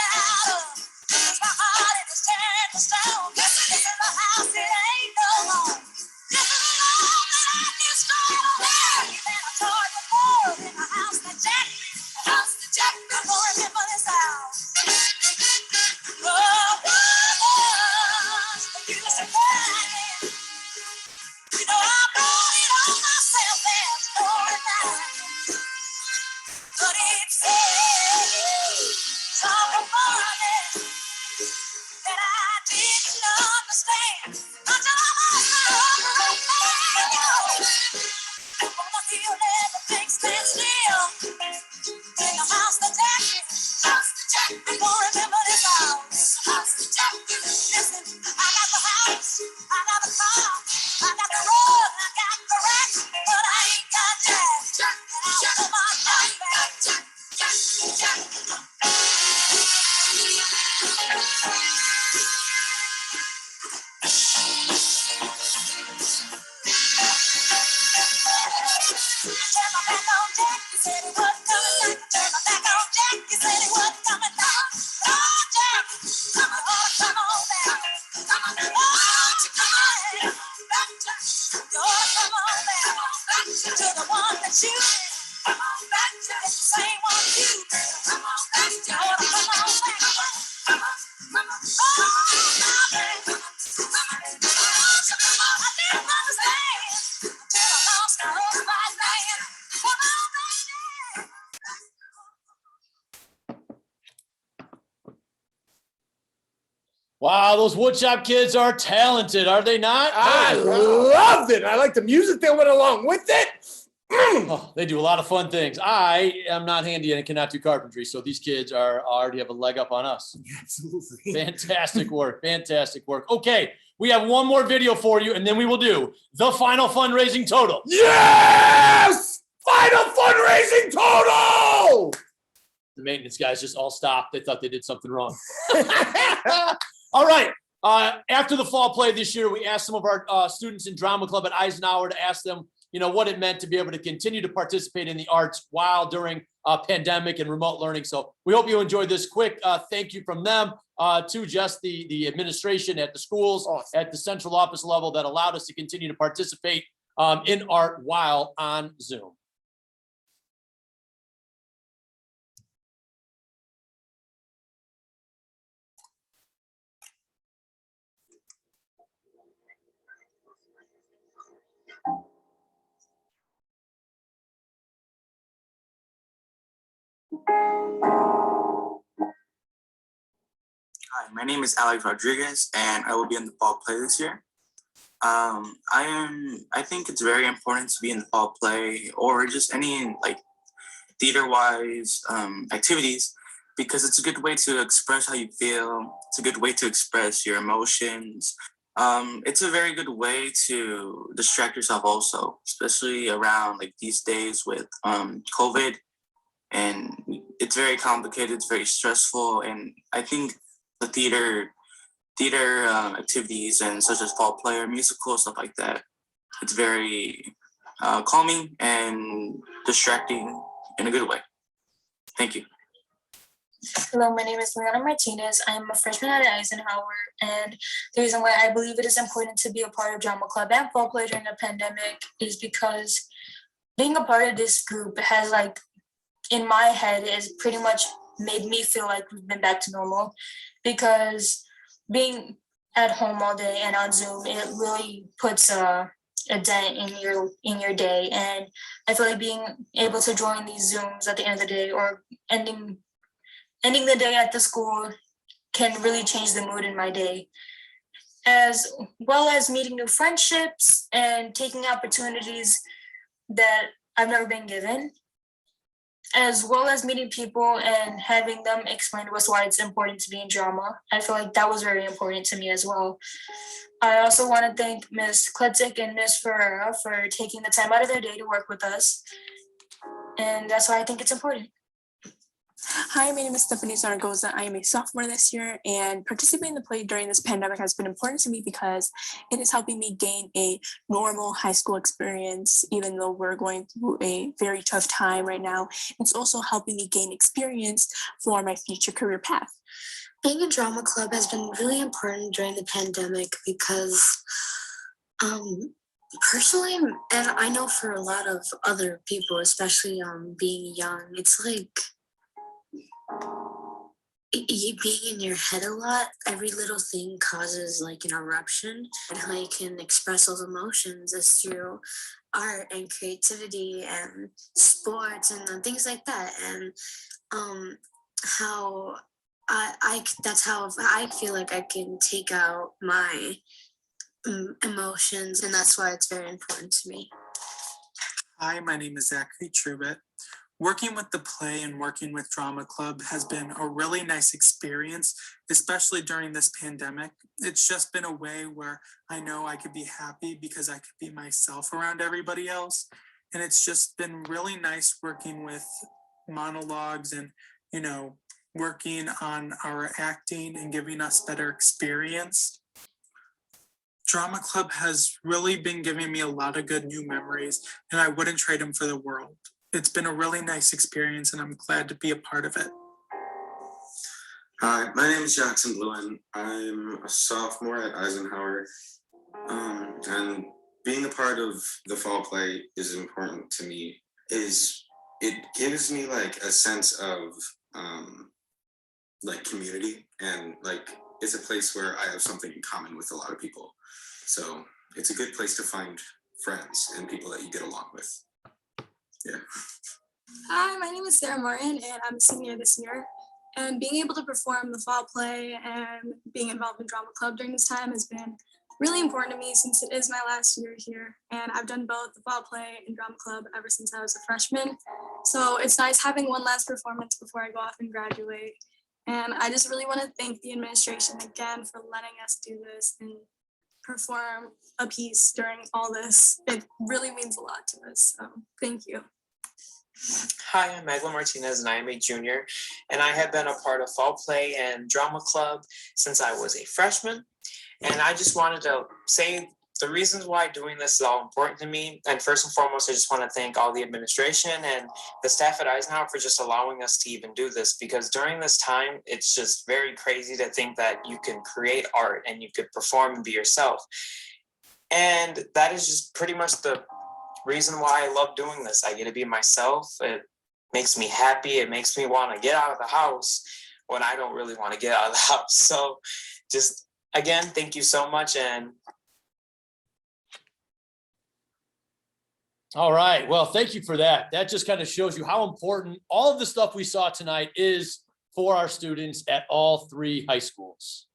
We gonna remember this house. Listen, I got the house, I got the car, I got the road, I got the rack, but I ain't got Jack. And I want my life back. Jack. Turn my back on Jack, you said he wasn't coming back. Turn my back on Jack, you said he wasn't coming back. Oh, Jack, come on back. Come on, oh, come on back, Jack. You ought to come on back to the one that you did. Come on back, Jack. It's the same one you did. Come on back, Jack. You ought to come on back. Come on. Oh, back. Come on. I didn't understand until I lost the whole right man. Come on back, Wow, those woodshop kids are talented, are they not? I loved it. I like the music that went along with it. Oh, they do a lot of fun things. I am not handy and cannot do carpentry, so these kids already have a leg up on us. Absolutely. Fantastic work. Fantastic work. Okay, we have one more video for you, and then we will do the final fundraising total. Yes! Final fundraising total! The maintenance guys just all stopped. They thought they did something wrong. All right. After the fall play this year, we asked some of our students in drama club at Eisenhower to ask them, what it meant to be able to continue to participate in the arts while during a pandemic and remote learning. So we hope you enjoyed this quick thank you from them to just the administration at the schools, at the central office level that allowed us to continue to participate in art while on Zoom. Hi, my name is Alex Rodriguez, and I will be in the fall play this year. I think it's very important to be in the fall play or just any theater-wise activities, because it's a good way to express how you feel. It's a good way to express your emotions. It's a very good way to distract yourself also, especially around these days with COVID, and it's very complicated. It's very stressful, and I think the theater activities and such as fall play or musical stuff like that, it's very calming and distracting in a good way. Thank you. Hello, my name is Liana Martinez. I'm a freshman at Eisenhower, and the reason why I believe it is important to be a part of drama club and fall play during the pandemic is because being a part of this group has in my head is pretty much made me feel like we've been back to normal, because being at home all day and on Zoom, it really puts a dent in your day. And I feel like being able to join these Zooms at the end of the day or ending the day at the school can really change the mood in my day, as well as meeting new friendships and taking opportunities that I've never been given, as well as meeting people and having them explain to us why it's important to be in drama. I feel like that was very important to me as well. I also want to thank Ms. Klitzik and Ms. Ferreira for taking the time out of their day to work with us. And that's why I think it's important. Hi, my name is Stephanie Zaragoza. I am a sophomore this year, and participating in the play during this pandemic has been important to me because it is helping me gain a normal high school experience, even though we're going through a very tough time right now. It's also helping me gain experience for my future career path. Being in drama club has been really important during the pandemic because personally, and I know for a lot of other people, especially being young, it's you being in your head a lot. Every little thing causes an eruption, and how you can express those emotions is through art and creativity and sports and things like that. And how that's how I feel like I can take out my emotions, and that's why it's very important to me. Hi, my name is Zachary Trubet. Working with the play and working with Drama Club has been a really nice experience, especially during this pandemic. It's just been a way where I know I could be happy because I could be myself around everybody else. And it's just been really nice working with monologues and, working on our acting and giving us better experience. Drama Club has really been giving me a lot of good new memories, and I wouldn't trade them for the world. It's been a really nice experience, and I'm glad to be a part of it. Hi, my name is Jackson Bluen. I'm a sophomore at Eisenhower, and being a part of the fall play is important to me. It gives me like a sense of like community, and like it's a place where I have something in common with a lot of people. So it's a good place to find friends and people that you get along with. Yeah. Hi, my name is Sarah Martin, and I'm a senior this year. And being able to perform the fall play and being involved in Drama Club during this time has been really important to me since it is my last year here. And I've done both the fall play and Drama Club ever since I was a freshman. So it's nice having one last performance before I go off and graduate. And I just really want to thank the administration again for letting us do this and perform a piece during all this. It really means a lot to us. So thank you. Hi, I'm Magla Martinez, and I am a junior, and I have been a part of Fall Play and Drama Club since I was a freshman. And I just wanted to say the reasons why doing this is all important to me. And first and foremost, I just want to thank all the administration and the staff at Eisenhower for just allowing us to even do this, because during this time, it's just very crazy to think that you can create art and you could perform and be yourself. And that is just pretty much the reason why I love doing this. I get to be myself. It makes me happy. It makes me want to get out of the house when I don't really want to get out of the house. So just again, thank you so much. And All right. Well, thank you for that. That just kind of shows you how important all of the stuff we saw tonight is for our students at all three high schools.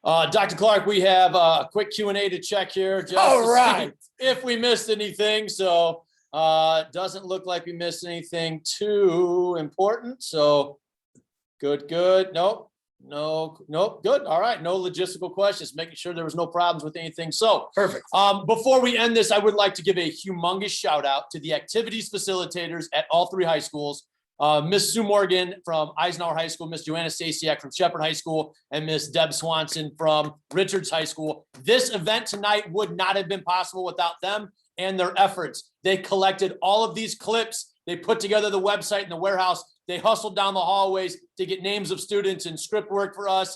Dr. Clark, we have a quick Q&A to check here. Just All to see right. if we missed anything. So doesn't look like we missed anything too important. So good. Nope. Good. All right. No logistical questions, making sure there was no problems with anything. So perfect. Before we end this, I would like to give a humongous shout out to the activities facilitators at all three high schools. Miss Sue Morgan from Eisenhower High School, Miss Joanna Stasiak from Shepard High School, and Miss Deb Swanson from Richards High School. This event tonight would not have been possible without them and their efforts. They collected all of these clips. They put together the website in the warehouse. They hustled down the hallways to get names of students and script work for us.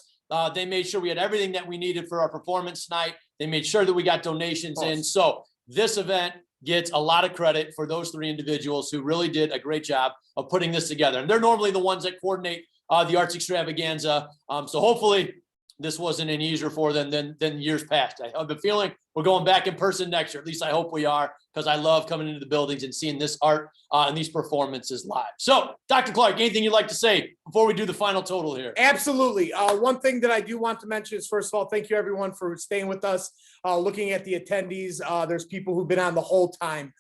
They made sure we had everything that we needed for our performance tonight. They made sure that we got donations in. So this event gets a lot of credit for those three individuals who really did a great job of putting this together. And they're normally the ones that coordinate the Arts Extravaganza. So hopefully this wasn't any easier for them than years past. I have a feeling we're going back in person next year. At least I hope we are, because I love coming into the buildings and seeing this art and these performances live. So, Dr. Clark, anything you'd like to say before we do the final total here? Absolutely. One thing that I do want to mention is, first of all, thank you everyone for staying with us. Looking at the attendees, there's people who've been on the whole time.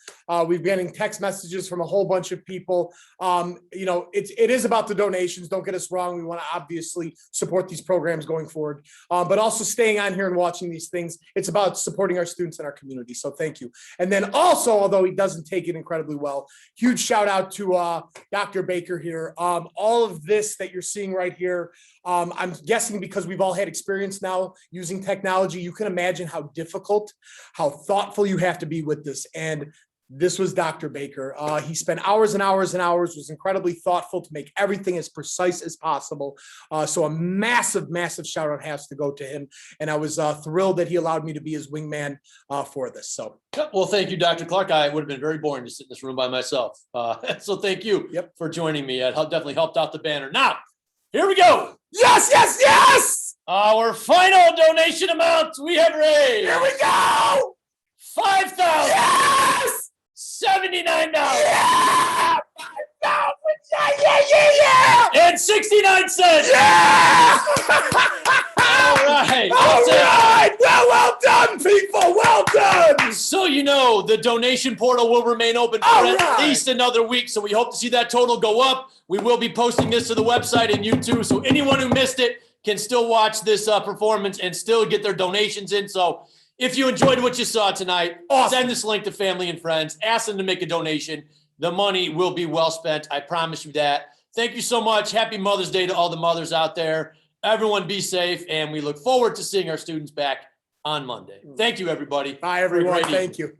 We've been getting text messages from a whole bunch of people. It is about the donations. Don't get us wrong. We want to obviously support these programs going forward, but also staying on here and watching these things. It's about supporting our students and our community. So thank you. And then also, although he doesn't take it incredibly well, huge shout out to Dr. Baker here. All of this that you're seeing right here, I'm guessing because we've all had experience now using technology, you can imagine how difficult, how thoughtful you have to be with this. And this was Dr. Baker. He spent hours and hours and hours, was incredibly thoughtful to make everything as precise as possible. So a massive, massive shout out has to go to him. And I was thrilled that he allowed me to be his wingman for this. So. Well, thank you, Dr. Clark. I would have been very boring to sit in this room by myself. So thank you for joining me. It definitely helped out the banner. Now, here we go. Yes. Our final donation amount we have raised. Here we go. $5,000. Yes. $79. Yeah. Yeah. And 69 cents. Yeah. All right. All right. Well done, people. Well done. So you know, the donation portal will remain open for at least another week. So we hope to see that total go up. We will be posting this to the website and YouTube. So anyone who missed it can still watch this performance and still get their donations in. So if you enjoyed what you saw tonight, send this link to family and friends. Ask them to make a donation. The money will be well spent. I promise you that. Thank you so much. Happy Mother's Day to all the mothers out there. Everyone be safe, and we look forward to seeing our students back on Monday. Thank you, everybody. Bye, everyone. Thank you.